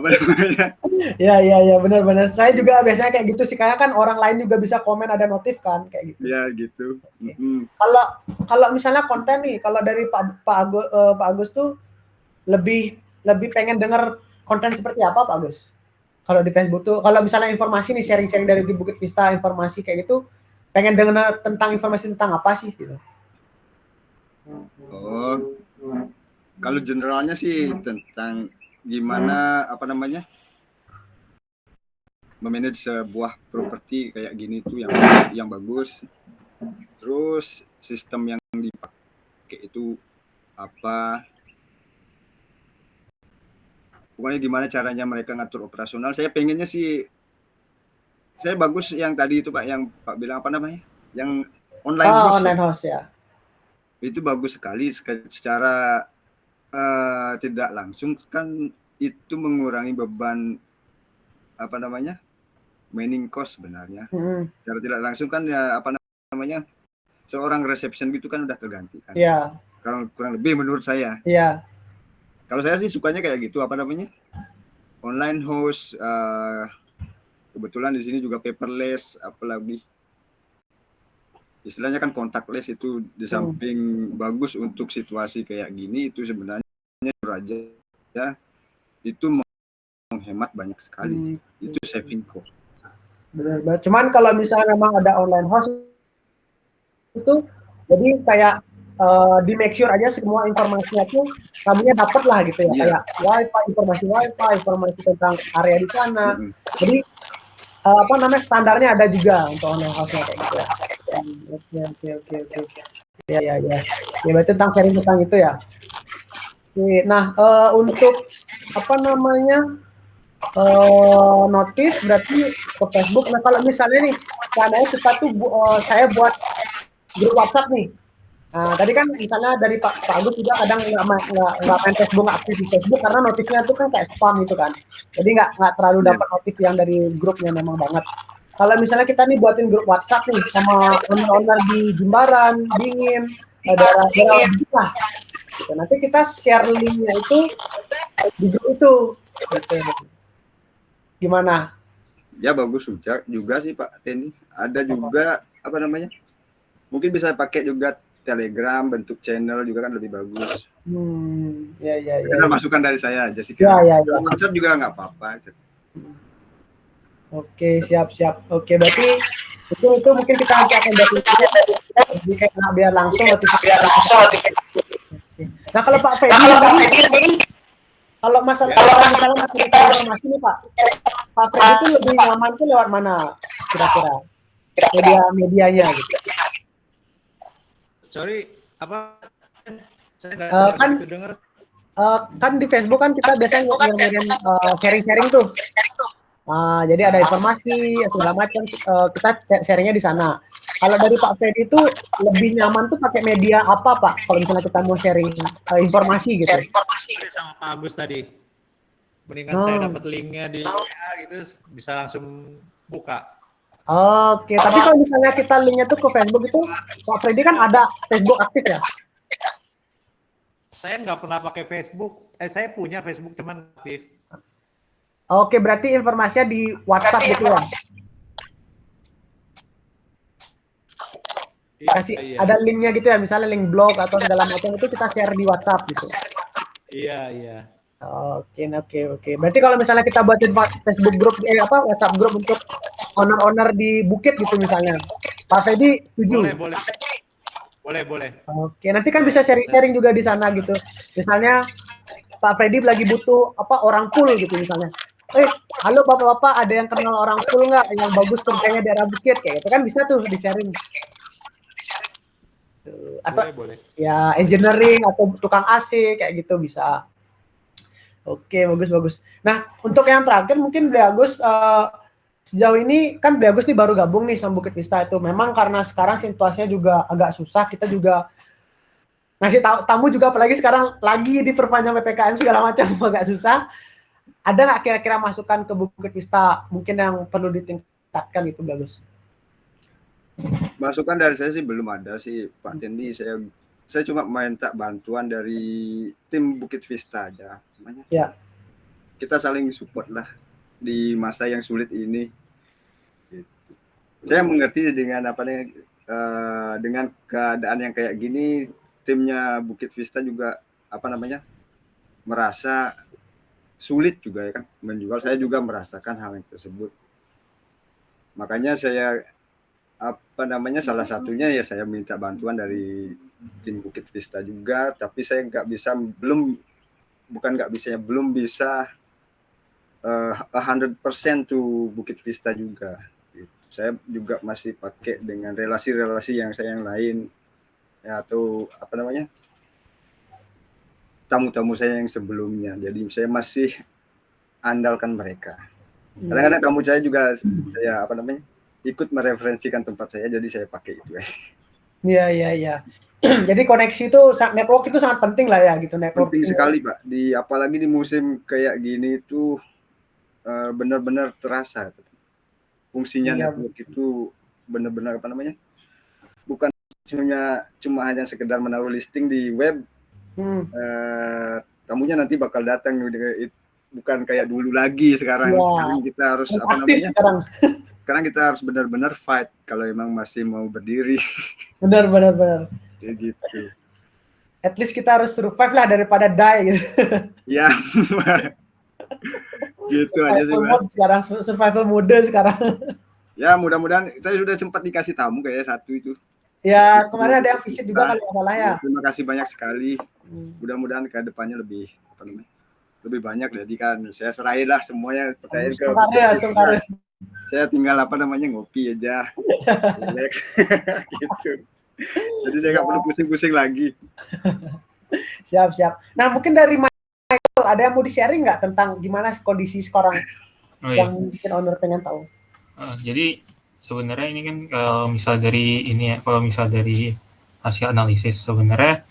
benar. Saya juga biasanya kayak gitu sih, karena kan orang lain juga bisa komen ada notif kan kayak gitu.
Ya gitu.
Kalau misalnya konten nih, kalau dari Pak Agus tuh lebih pengen dengar konten seperti apa Pak Agus? Kalau di Facebook tuh, kalau misalnya informasi nih sharing-sharing dari di Bukit Vista informasi kayak gitu, pengen dengar tentang informasi tentang apa sih gitu?
Kalau generalnya sih tentang gimana memanage sebuah properti kayak gini tuh yang bagus. Terus sistem yang dipakai itu apa? Pokoknya gimana caranya mereka ngatur operasional. Saya pengennya sih saya bagus yang tadi itu Pak, yang Pak bilang yang online host.
Online host ya.
Itu bagus sekali secara tidak langsung kan itu mengurangi beban manning cost sebenarnya. Secara tidak langsung kan ya seorang reception gitu kan udah terganti kan.
Iya.
Kurang lebih menurut saya.
Iya.
Kalau saya sih sukanya kayak gitu online host kebetulan di sini juga paperless, apalagi istilahnya kan contactless itu di samping bagus untuk situasi kayak gini, itu sebenarnya aja ya itu menghemat banyak sekali. Itu saving cost.
Benar. Cuman kalau misalnya memang ada online host itu jadi kayak di make sure aja semua informasinya tuh kamunya dapat lah gitu ya, kayak wifi, informasi tentang area di sana. Jadi apa namanya, standarnya ada juga untuk online house-nya kayak gitu ya. Oke. Ya. Ya berarti tentang sharing tentang itu ya. Oke, nah untuk apa namanya notif berarti ke Facebook. Nah kalau misalnya nih, seandainya kita tuh saya buat grup WhatsApp nih. Nah, tadi kan misalnya dari Pak Agus juga kadang nggak main Facebook, nggak aktif di Facebook karena notifnya tuh kan kayak spam gitu kan. Jadi nggak terlalu dapat notif yang dari grupnya memang banget. Kalau misalnya kita nih buatin grup WhatsApp nih sama owner-owner di Jimbaran, Dingin, daerah-daerah lah. Gitu. Nanti kita share linknya itu di grup itu. Gitu. Gimana?
Ya bagus juga sih Pak Tendi. Ada juga apa namanya? Mungkin bisa pakai juga Telegram, bentuk channel juga kan lebih bagus.
Ya.
Karena masukan dari saya aja sih.
Ya.
WhatsApp juga nggak apa-apa.
Oke, siap. Oke, berarti itu mungkin kita nanti akan jadi kayak biar langsung notifikasi. Nah, kalau Pak Fedi, kalau misalnya masih informasi nih Pak Fedi itu lebih nyaman tuh lewat mana kira-kira medianya gitu?
Sorry, apa? Saya nggak
Kan
begitu dengar.
kan di Facebook kan kita biasanya ngirim sharing-sharing tuh. Jadi ada informasi segala macam, kita sharingnya di sana. Kalau dari Pak Fedi itu lebih nyaman tuh pakai media apa Pak? Kalau misalnya kita mau sharing informasi gitu.
Sama Pak Agus tadi. Mendingan saya dapat linknya di WA gitu, bisa langsung buka.
Oke, tapi kalau misalnya kita linknya tuh ke Facebook itu, Pak Freddy kan ada Facebook aktif ya?
Saya nggak pernah pakai Facebook. Saya punya Facebook cuman aktif.
Oke, berarti informasinya di WhatsApp gitu ya? Kasih ada linknya gitu ya, misalnya link blog atau segala macam itu kita share di WhatsApp gitu.
Iya.
Oke. Berarti kalau misalnya kita buatin Facebook group, WhatsApp group untuk owner-owner di Bukit gitu misalnya, Pak Fedi setuju?
Boleh.
Oke, nanti kan bisa sharing-sharing juga di sana gitu. Misalnya Pak Fedi lagi butuh orang cool gitu misalnya. Halo bapak-bapak, ada yang kenal orang cool nggak yang bagus kerjanya daerah Bukit kayak gitu kan bisa tuh di sharing. Atau
boleh.
Ya engineering atau tukang AC kayak gitu bisa. Oke, bagus. Nah, untuk yang terakhir mungkin Beli Agus sejauh ini kan Beli Agus nih baru gabung nih sama Bukit Vista itu. Memang karena sekarang situasinya juga agak susah, kita juga ngasih tamu juga apalagi sekarang lagi diperpanjang PPKM segala macam agak susah. Ada nggak kira-kira masukan ke Bukit Vista mungkin yang perlu ditingkatkan gitu Beli Agus?
Masukan dari saya sih belum ada sih Pak Tendi. Saya cuma minta bantuan dari tim Bukit Vista aja.
Ya.
Kita saling support lah di masa yang sulit ini. Saya mengerti dengan dengan keadaan yang kayak gini, timnya Bukit Vista juga merasa sulit juga ya kan menjual. Saya juga merasakan hal yang tersebut. Makanya saya salah satunya ya saya minta bantuan dari tim Bukit Vista juga, tapi saya belum bisa 100% to Bukit Vista juga. Saya juga masih pakai dengan relasi-relasi yang lain ya, atau tamu-tamu saya yang sebelumnya. Jadi saya masih andalkan mereka. Kadang-kadang tamu saya juga saya ikut mereferensikan tempat saya, jadi saya pakai itu.
Iya. Jadi koneksi itu, network itu sangat penting lah ya gitu. Network
penting sekali Pak. Apalagi di musim kayak gini itu benar-benar terasa. Fungsinya network itu benar-benar bukan cuma hanya sekedar menaruh listing di web. Tamunya nanti bakal datang bukan kayak dulu lagi sekarang.
Ya.
Sekarang kita harus apa
Aktif
namanya?
sekarang.
Sekarang kita harus benar-benar fight kalau emang masih mau berdiri.
Benar.
Kayak gitu.
At least kita harus survive lah daripada die gitu.
Ya. Gitu aja sih, Mas.
Sekarang survival mode sekarang.
Ya, mudah-mudahan saya sudah sempat dikasih tamu kayaknya satu itu.
Ya, kemarin ada yang visit juga kalau nggak salah ya.
Terima kasih banyak sekali. Mudah-mudahan ke depannya lebih lebih banyak, jadi kan saya serahin lah semuanya, percaya ke
Tungkar.
Saya tinggal apa namanya ngopi aja. Relax. Gitu. Jadi saya nggak perlu pusing-pusing lagi.
Siap. Nah, mungkin dari Michael ada yang mau di-sharing nggak tentang gimana kondisi sekarang yang mungkin owner pengen tahu?
Jadi sebenarnya ini kan kalau misal dari hasil analisis sebenarnya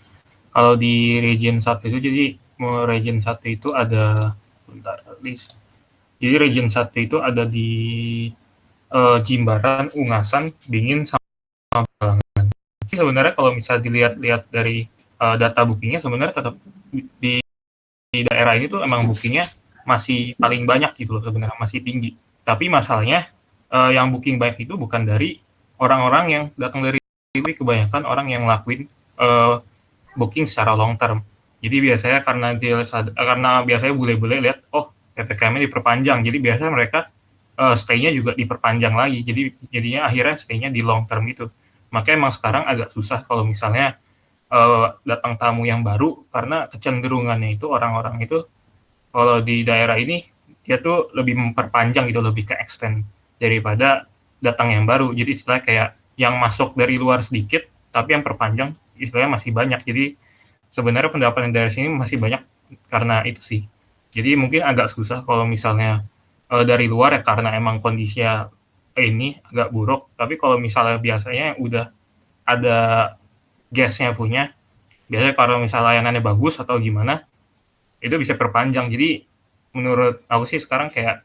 kalau di region 1 itu, jadi region 1 itu ada Jadi region 1 itu ada di Jimbaran, Ungasan, Bingin, sama Balangan. Jadi sebenarnya kalau misal dilihat dari data bookingnya, sebenarnya tetap di daerah ini tuh emang bookingnya masih paling banyak gitu loh, sebenarnya masih tinggi. Tapi masalahnya yang booking banyak itu bukan dari orang-orang yang datang dari kebanyakan orang yang ngelakuin booking secara long term. Jadi biasanya karena biasanya bule-bule lihat PPKM-nya diperpanjang, jadi biasanya mereka stay-nya juga diperpanjang lagi. Jadi jadinya akhirnya stay-nya di long term gitu. Makanya emang sekarang agak susah kalau misalnya datang tamu yang baru, karena kecenderungannya itu orang-orang itu kalau di daerah ini dia tuh lebih memperpanjang gitu, lebih ke extend daripada datang yang baru. Jadi istilahnya kayak yang masuk dari luar sedikit, tapi yang perpanjang istilahnya masih banyak. Jadi sebenarnya pendapatan dari sini masih banyak karena itu sih. Jadi mungkin agak susah kalau misalnya dari luar ya, karena emang kondisinya ini agak buruk. Tapi kalau misalnya biasanya udah ada guest-nya punya, biasanya kalau misalnya layanannya bagus atau gimana, itu bisa perpanjang. Jadi menurut aku sih sekarang kayak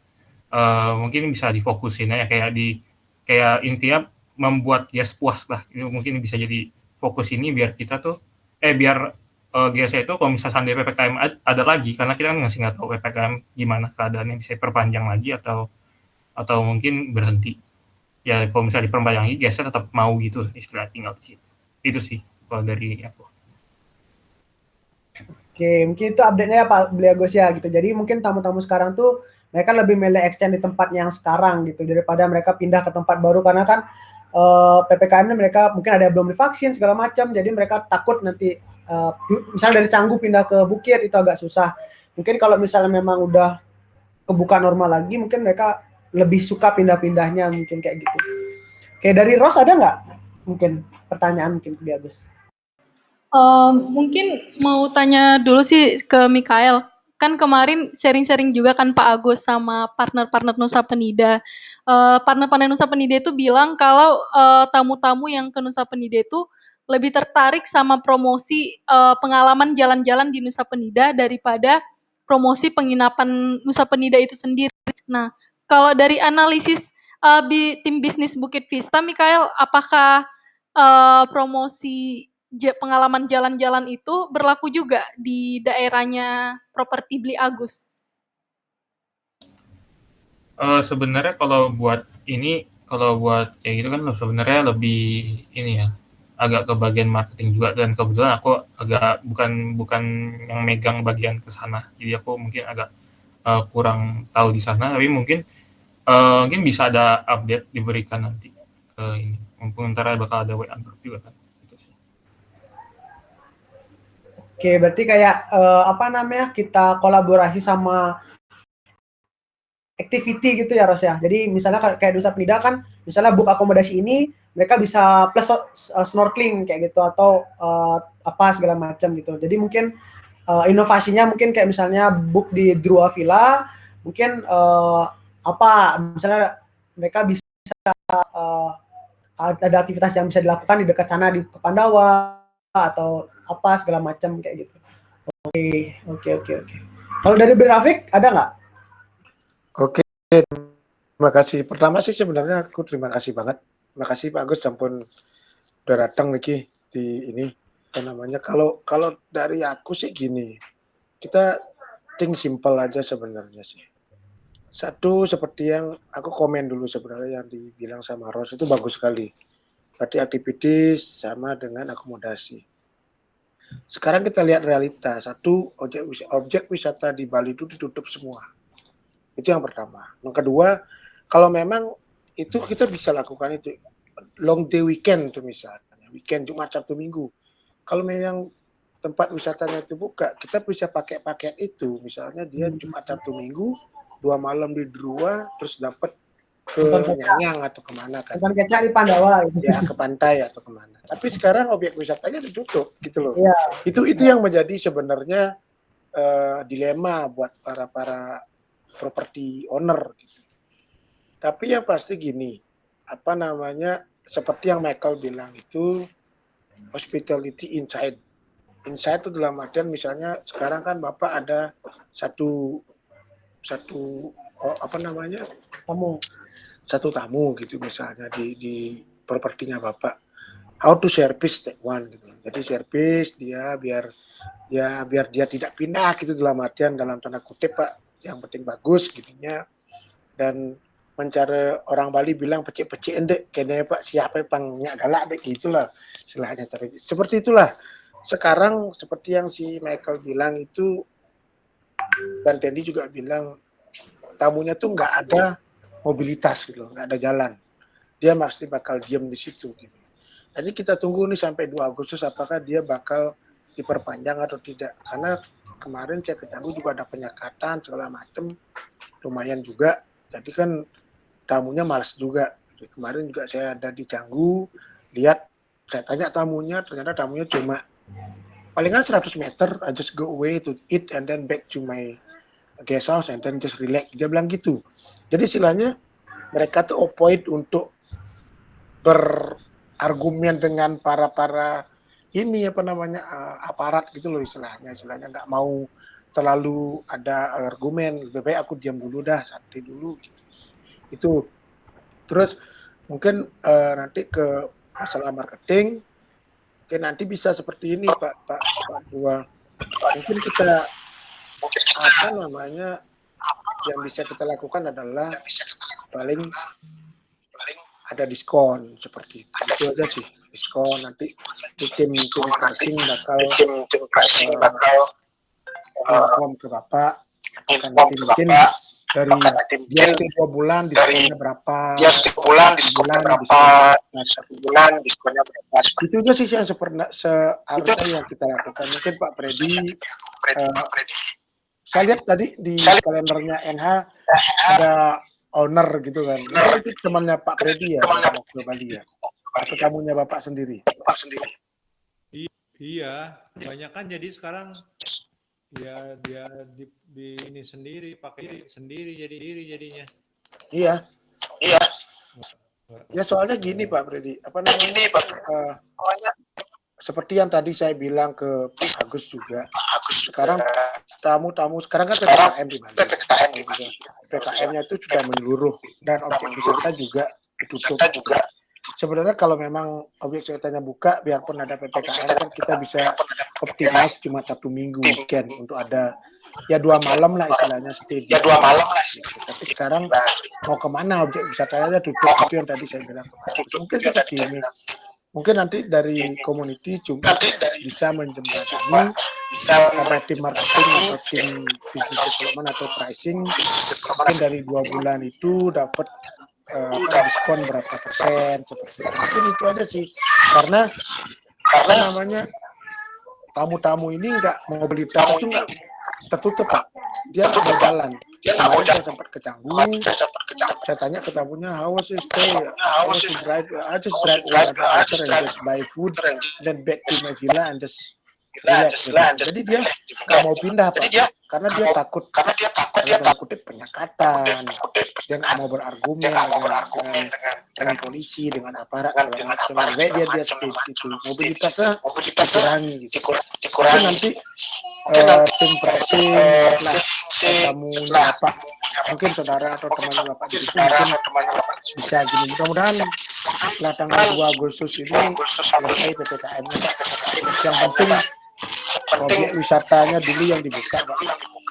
mungkin bisa difokusin ya, kayak intinya membuat guest puas lah. Itu mungkin bisa jadi fokus ini biar kita tuh biar GSA itu kalau misalnya seandainya PPKM ada lagi, karena kita kan masih nggak tahu PPKM gimana keadaannya, bisa diperpanjang lagi atau mungkin berhenti. Ya kalau misalnya diperpanjang lagi, GSA tetap mau gitu, istilah tinggal di situ. Itu sih kalau dari aku.
Oke, mungkin itu update-nya ya Pak Bliagos ya gitu. Jadi mungkin tamu-tamu sekarang tuh mereka lebih milih extend di tempat yang sekarang gitu, daripada mereka pindah ke tempat baru, karena kan PPKM-nya mereka mungkin ada yang belum divaksin segala macam, jadi mereka takut nanti misalnya dari Canggu pindah ke Bukit itu agak susah. Mungkin kalau misalnya memang udah kebuka normal lagi, mungkin mereka lebih suka pindah-pindahnya, mungkin kayak gitu. Oke, dari Ros ada nggak mungkin pertanyaan mungkin ke Agus?
Mungkin mau tanya dulu sih ke Mikael. Kan kemarin sharing-sharing juga kan Pak Agus sama partner-partner Nusa Penida. Partner-partner Nusa Penida itu bilang kalau tamu-tamu yang ke Nusa Penida itu lebih tertarik sama promosi pengalaman jalan-jalan di Nusa Penida daripada promosi penginapan Nusa Penida itu sendiri. Nah, kalau dari analisis tim bisnis Bukit Vista, Mikael, apakah promosi pengalaman jalan-jalan itu berlaku juga di daerahnya properti Bli Agus?
Sebenarnya kalau buat kayak gitu kan sebenarnya lebih ini ya, agak ke bagian marketing juga, dan kebetulan aku agak bukan yang megang bagian ke sana, jadi aku mungkin agak kurang tahu di sana, tapi mungkin bisa ada update diberikan nanti ke ini, mumpung ntar bakal ada WA group juga kan.
Oke, berarti kayak kita kolaborasi sama activity gitu ya Ros ya. Jadi misalnya kayak Nusa Penida kan, misalnya book akomodasi ini, mereka bisa plus snorkeling kayak gitu, atau apa segala macam gitu. Jadi mungkin inovasinya mungkin kayak misalnya book di Drua Villa, mungkin misalnya mereka bisa ada aktivitas yang bisa dilakukan di dekat sana di Pandawa atau apa segala macam kayak gitu. Oke. Kalau dari Berafik ada nggak?
Oke, terima kasih. Pertama sih sebenarnya aku terima kasih banget. Terima kasih Pak Agus, ampun udah datang lagi di ini. Kalau dari aku sih gini, kita think simple aja sebenarnya sih. Satu, seperti yang aku komen dulu sebenarnya yang dibilang sama Ros itu bagus sekali. Berarti aktivitas sama dengan akomodasi. Sekarang kita lihat realita. Satu, objek wisata di Bali itu ditutup semua. Itu yang pertama. Yang kedua, kalau memang itu kita bisa lakukan itu long day weekend itu misalnya. Weekend Jumat, Sabtu, Minggu. Kalau memang tempat wisatanya itu buka, kita bisa pakai paket itu. Misalnya dia Jumat, Sabtu, Minggu, 2 malam di Drua, terus dapat ke Nyanyang atau kemana kan?
Nonton kecak di Pandawa. Gitu.
Ya ke pantai atau kemana. Tapi sekarang objek wisatanya ditutup, gitu loh.
Iya.
Itu yang menjadi sebenarnya dilema buat para property owner. Gitu. Tapi yang pasti gini, seperti yang Michael bilang itu hospitality inside. Inside itu dalam artian misalnya sekarang kan Bapak ada satu tamu gitu misalnya di propertinya Bapak. How to service that one gitu. Jadi service dia biar dia tidak pindah gitu dalam artian dalam tanda kutip Pak, yang penting bagus gitunya. Dan mencari orang Bali bilang pecik-pecik endek kene Pak siapa pang nyak galak dek gitulah istilahnya cari. Seperti itulah. Sekarang seperti yang si Michael bilang itu dan Tendi juga bilang tamunya tuh nggak ada mobilitas gitu, nggak ada jalan. Dia pasti bakal diam di situ gitu. Jadi kita tunggu nih sampai 2 Agustus apakah dia bakal diperpanjang atau tidak. Karena kemarin saya ke Canggu juga ada penyekatan segala macam, lumayan juga. Jadi kan tamunya malas juga. Jadi kemarin juga saya ada di Canggu, lihat saya tanya tamunya, ternyata tamunya cuma palingan 100 meter, I just go away to eat and then back to my guest house and then just relax. Dia bilang gitu. Jadi istilahnya mereka tuh avoid untuk berargumen dengan para ini aparat gitu loh istilahnya nggak mau terlalu ada argumen. Lebih baik aku diam dulu dah, santai dulu gitu. Itu. Terus mungkin nanti ke masalah marketing. Oke, nanti bisa seperti ini Pak Dua. Mungkin kita yang bisa kita lakukan adalah paling ada diskon seperti itu. Itu aja sih, diskon nanti tim pricing bakal inform ke Bapak akan nanti mungkin dari dia itu 2 bulan diskonnya berapa, diskonnya berapa. Itu aja sih yang seharusnya yang kita lakukan. Mungkin Pak Freddy, saya lihat tadi di kalendernya NH ada owner gitu kan. Itu temannya Pak Freddy ya, mau ke Bali ya. Atau tamunya Bapak sendiri?
Iya, banyak kan jadi sekarang ya dia di ini sendiri pakai sendiri jadinya.
Iya. Ya soalnya gini Pak Freddy, seperti yang tadi saya bilang ke Pak Agus juga. Sekarang tamu sekarang kan PPKM di Bali. PPKM-nya itu sudah menyeluruh dan objek wisata juga ditutup juga. Sebenarnya kalau memang objek wisatanya buka, biarpun ada PPKM kan kita bisa optimize cuma Sabtu Minggu weekend untuk ada ya 2 malam lah istilahnya stay. Tapi sekarang mau kemana objek wisatanya tutup itu yang tadi saya bilang. Mungkin seperti ini. Mungkin nanti dari community juga bisa menjembatani karena tim marketing atau tim business development atau pricing mungkin dari 2 bulan itu dapat diskon berapa persen seperti itu. Mungkin itu aja sih karena tamu-tamu ini mobilitas itu nggak tertutup Pak, dia nggak mau jalan. Kemarin saya sempat ke Canggu, saya tanya ke tamunya, how was your stay? I just drive over the water and just buy food, and then back to my villa and just relax. Jadi dia nggak mau pindah Pak, karena dia takut penyekatan, dia nggak mau berargumen dengan polisi, dengan aparat, segala macam. Dia stay di situ, mobilitasnya dikurangi gitu. Tapi nanti tim pricing lah tamunya Bapak, mungkin saudara atau temannya Bapak di situ mungkin bisa gini. Mudah-mudahan setelah tanggal 2 Agustus ini selesai PPKM-nya. Yang penting objek wisatanya dulu yang dibuka Pak.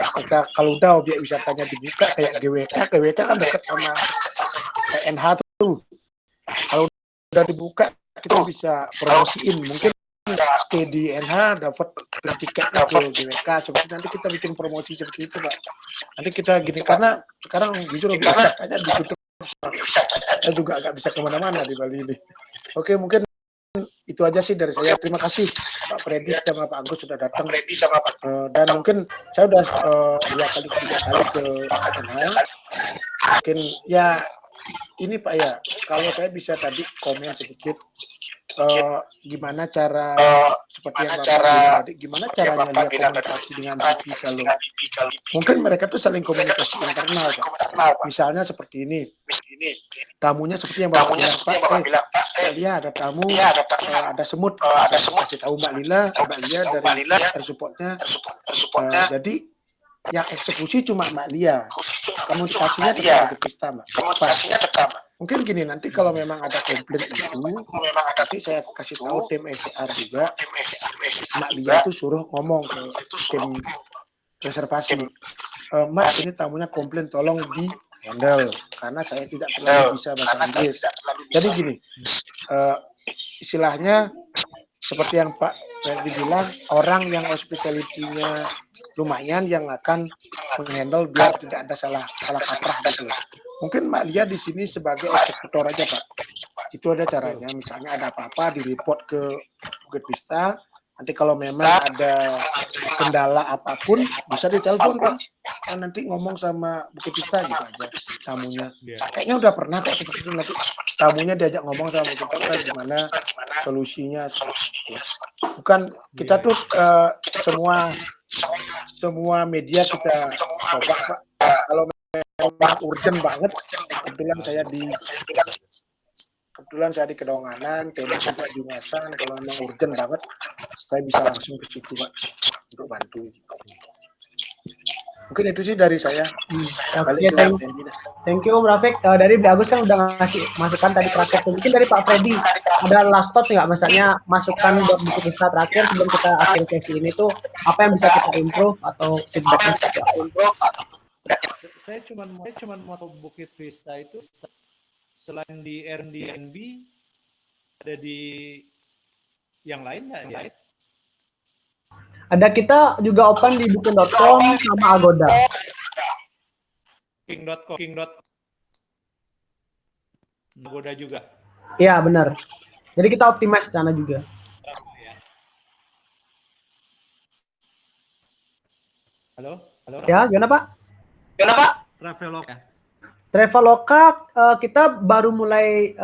dibuka. Kalau udah objek wisatanya dibuka kayak GWK kan dekat sama NH tuh. Kalau udah dibuka kita bisa promosiin, mungkin stay di NH dapat tiketnya ke GWK. Seperti nanti kita bikin promosi seperti itu, Pak. Nanti kita gini, karena sekarang jujur wisatanya ditutup. Saya juga agak bisa kemana-mana di Bali ini. Oke, mungkin itu aja sih dari saya. Terima kasih Pak Freddy sama Pak Agus sudah datang. Dan mungkin saya udah 2 kali 3 kali ke NH. Mungkin ya ini Pak ya, kalau saya bisa tadi komen sedikit, gimana cara seperti yang Bapak bilang tadi, gimana caranya dia komunikasi dengan TV kalau mungkin mereka tuh saling komunikasi internal, Pak. Misalnya seperti ini, tamunya seperti yang Bapak bilang, Pak, saya ada tamu, ada semut, kasih tahu Mbak Lila dari supportnya, jadi yang eksekusi cuma Mbak Lia, komunikasinya tetap kita, Mbak. Mungkin gini, nanti kalau memang ada komplain itu, nanti saya kasih tahu tim SR juga, Mbak Lia itu suruh ngomong ke tim reservasi, Mbak ini tamunya komplain, tolong di handle, karena saya tidak terlalu bisa bahasa Inggris. Jadi gini, istilahnya seperti yang Pak Ferdi bilang, orang yang hospitality-nya lumayan yang akan menghandle biar tidak ada salah kaprah gitu. Mungkin Mbak Lia di sini sebagai eksekutor aja, Pak. Itu ada caranya. Misalnya ada apa-apa di report ke Bukit Vista. Nanti kalau memang ada kendala apapun bisa ditelepon, Pak. Nanti ngomong sama Bukit Vista gitu aja tamunya. Kayaknya udah pernah kayak seperti itu, nanti tamunya diajak ngomong sama Bukit Vista gimana solusinya. Bukan kita tuh semua media kita coba, Pak. Kalau memang urgent banget, kebetulan saya di Kedonganan, Teddy juga di Ngasan. Kalau memang urgent banget, saya bisa langsung ke situ, Pak, untuk bantu. Mungkin itu sih dari saya.
Thank you Om Rafiq. Dari Agus kan udah ngasih masukan tadi terakhir. Mungkin dari Pak Freddy ada last thoughts nggak, misalnya masukan buat Bukit Vista terakhir sebelum kita akhiri sesi ini tuh apa yang bisa kita improve atau feedbacknya kita improve?
Saya cuma mau Bukit Vista itu selain di Airbnb ada di yang lain nggak ya?
Ada, kita juga open di booking.com sama Agoda.
King.com. Agoda juga.
Iya benar. Jadi kita optimize sana juga.
Halo?
Ya, gimana Pak?
Traveloka.
Traveloka kita baru mulai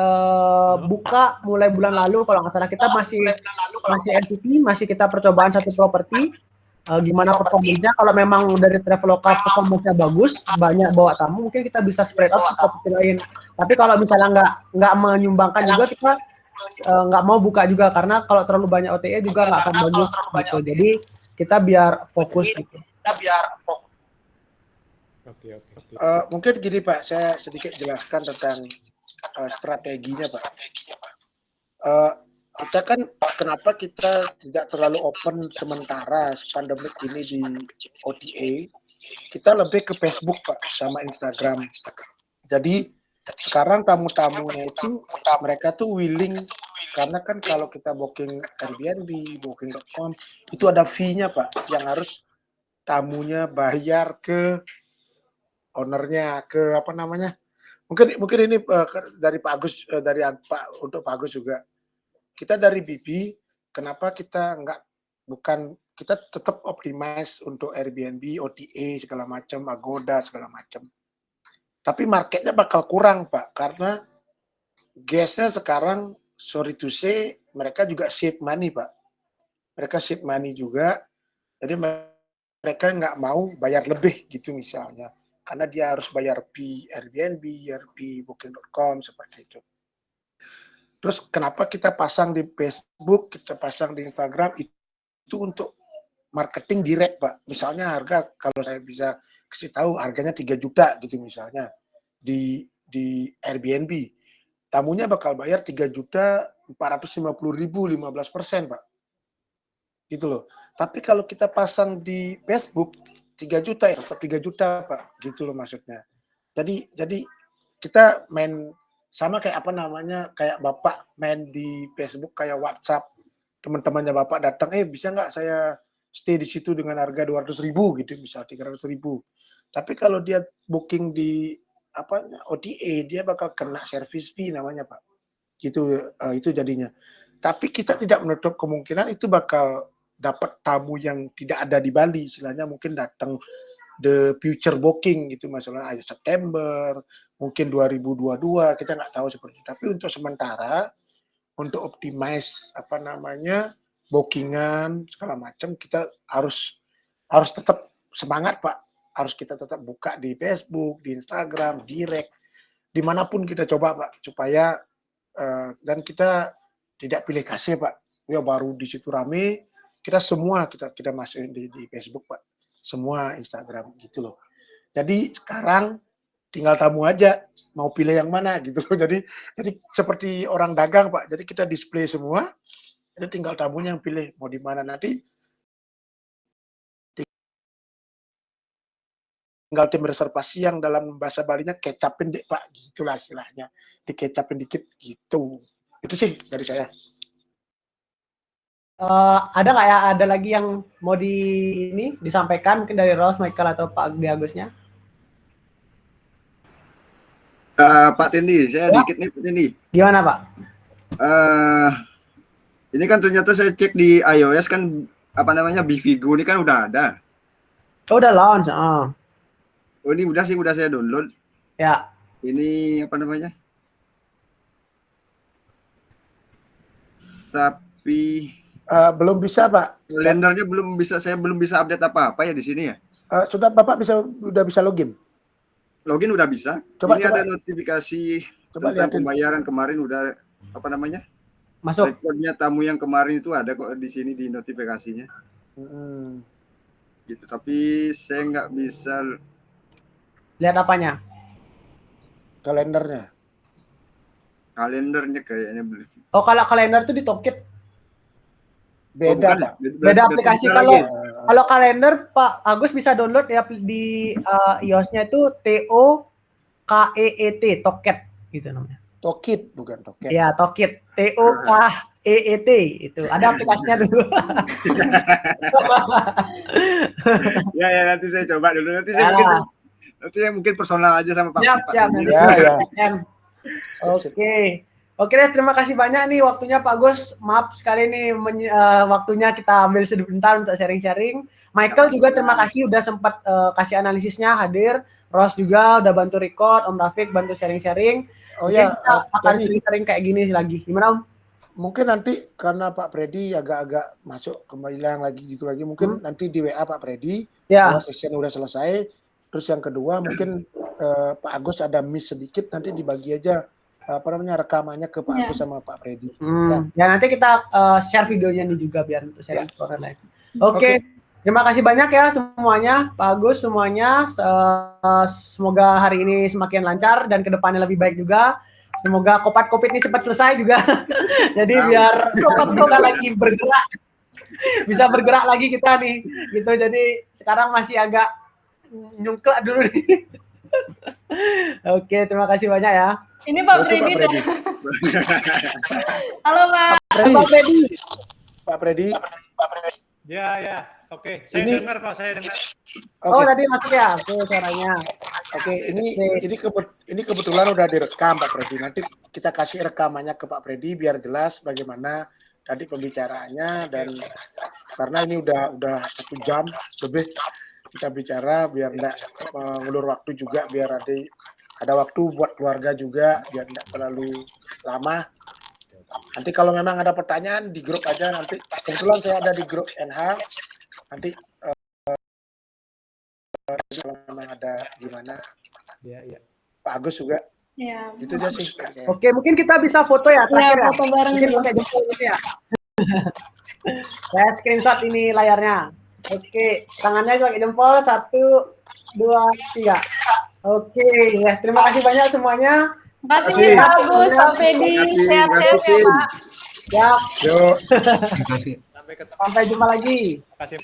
buka mulai bulan lalu kalau nggak salah. Kita masih NCT, masih kita percobaan satu properti. Gimana performanya? Kalau memang dari Traveloka performanya bagus, banyak bawa tamu, mungkin kita bisa spread out ke properti lain. Tapi kalau misalnya nggak menyumbangkan juga, kita nggak mau buka juga, karena kalau terlalu banyak OTA juga nggak akan bagus gitu. Jadi kita biar fokus gitu.
Oke.
Mungkin gini Pak, saya sedikit jelaskan tentang strateginya Pak. Kita kan kenapa kita tidak terlalu open sementara pandemik ini di OTA, kita lebih ke Facebook Pak sama Instagram. Jadi sekarang tamu-tamunya itu mereka tuh willing, karena kan kalau kita booking Airbnb, booking.com itu ada fee-nya Pak, yang harus tamunya bayar ke ownernya, ke apa namanya, mungkin ini dari Pak Agus, dari Pak untuk Pak Agus juga. Kita dari BB, kenapa kita kita tetap optimize untuk Airbnb, OTA segala macam, Agoda segala macam. Tapi marketnya bakal kurang Pak, karena guestnya sekarang sorry to say mereka juga save money Pak. Mereka save money juga, jadi mereka nggak mau bayar lebih gitu misalnya, karena dia harus bayar fee Airbnb, fee booking.com seperti itu. Terus kenapa kita pasang di Facebook, kita pasang di Instagram, itu untuk marketing direct Pak. Misalnya harga, kalau saya bisa kasih tahu harganya 3 juta gitu misalnya di Airbnb, tamunya bakal bayar 3.450.000, 15% Pak. Gitu loh. Tapi kalau kita pasang di Facebook, 3 juta ya, 3 juta Pak, gitu loh maksudnya. Jadi kita main sama kayak apa namanya, kayak Bapak main di Facebook kayak WhatsApp, teman-temannya Bapak datang, bisa nggak saya stay di situ dengan harga 200.000 gitu, bisa 300.000. Tapi kalau dia booking di OTA, dia bakal kena service fee namanya Pak. Itu jadinya. Tapi kita tidak menutup kemungkinan itu bakal dapat tamu yang tidak ada di Bali, istilahnya mungkin datang the future booking gitu, masalah akhir September, mungkin 2022, kita nggak tahu seperti itu. Tapi untuk sementara, untuk optimize bookingan segala macam, kita harus tetap semangat Pak. Harus kita tetap buka di Facebook, di Instagram, direct, dimanapun kita coba Pak, supaya dan kita tidak pilih kasih Pak. Ya baru di situ rame, kita semua kita masukin di Facebook Pak, semua Instagram gitu loh. Jadi sekarang tinggal tamu aja mau pilih yang mana gitu loh. Jadi seperti orang dagang Pak. Jadi kita display semua, jadi tinggal tamunya yang pilih mau di mana, nanti tinggal tim reservasi yang dalam bahasa Balinya kecapin deh Pak, gitulah istilahnya, dikecapin dikit gitu. Itu sih dari saya.
Ada nggak ya, ada lagi yang mau disampaikan mungkin dari Ros, Michael atau Pak Agusnya?
Pak Tendi, saya dikit nih Pak Tendi.
Gimana Pak?
Ini kan ternyata saya cek di iOS kan Bivigo ini kan udah ada.
Oh, udah launch.
Oh ini udah saya download.
Ya.
Ini tapi
belum bisa Pak.
Kalendernya saya belum bisa update apa-apa ya di sini ya.
Sudah Bapak udah bisa login?
Login udah bisa.
Coba,
ada notifikasi tentang pembayaran kemarin udah
masuk.
Rekodnya tamu yang kemarin itu ada kok di sini di notifikasinya. Gitu. Tapi saya nggak bisa
lihat apanya.
Kalendernya
kayaknya belum.
Oh, kalau kalender itu di Tokit.
Beda Pak.
Beda aplikasi. Kalau kalender Pak Agus bisa download ya di iOS-nya itu TOKEET, Toket gitu namanya.
Tokit bukan Toket.
Iya, Tokit. TOKEET itu. Ada aplikasinya dulu.
ya nanti saya coba dulu. Nanti saya mungkin personal aja sama Pak.
Siap.
Ya.
Oke deh, terima kasih banyak nih waktunya Pak Gus. Maaf sekali nih waktunya kita ambil sebentar untuk sharing-sharing. Michael juga terima kasih udah sempat kasih analisisnya, hadir. Ros juga udah bantu record, Om Rafiq bantu sharing-sharing. Kita akan sering-sering kayak gini lagi. Gimana Om?
Mungkin nanti karena Pak Freddy agak masuk kembali lagi, mungkin nanti di WA Pak Freddy, kalau session udah selesai. Terus yang kedua mungkin Pak Agus ada miss sedikit, nanti dibagi aja rekamannya ke Pak Agus sama Pak Freddy.
Ya nanti kita share videonya nih juga biar untuk sharing ke orang lain. Oke. Terima kasih banyak ya semuanya, Pak Agus semuanya. Semoga hari ini semakin lancar dan kedepannya lebih baik juga. Semoga COVID ini cepat selesai juga. Jadi biar bisa lagi bergerak. Bisa bergerak lagi kita nih. Gitu. Jadi sekarang masih agak nyungklak dulu nih. Oke, terima kasih banyak ya.
Ini Pak Freddy. Halo Pak.
Pak Freddy.
Ya. Oke, saya dengar kok, saya dengar.
Oh, tadi masuk ya? Oke, suaranya.
Oke, ini kebetulan udah direkam Pak Freddy. Nanti kita kasih rekamannya ke Pak Freddy biar jelas bagaimana tadi pembicaraannya, dan karena ini udah 1 jam lebih kita bicara, biar enggak mengulur waktu juga, biar ada waktu buat keluarga juga, biar enggak terlalu lama. Nanti kalau memang ada pertanyaan di grup aja, nanti kebetulan saya ada di grup NH, nanti kalau memang ada gimana,
ya.
Pak Agus juga.
Ya.
Itu aja sih.
Oke, mungkin kita bisa foto ya terakhir ya.
Foto bareng
mungkin pakai jempol gitu ya. Saya screenshot ini layarnya. Oke, tangannya pakai jempol, 1, 2, 3. Oke, ya terima kasih banyak semuanya.
Terima kasih Pak Agus, Pak Freddy, sehat-sehat ya Pak.
Ya.
Yuk.
Terima kasih.
Sampai jumpa lagi.
Terima kasih.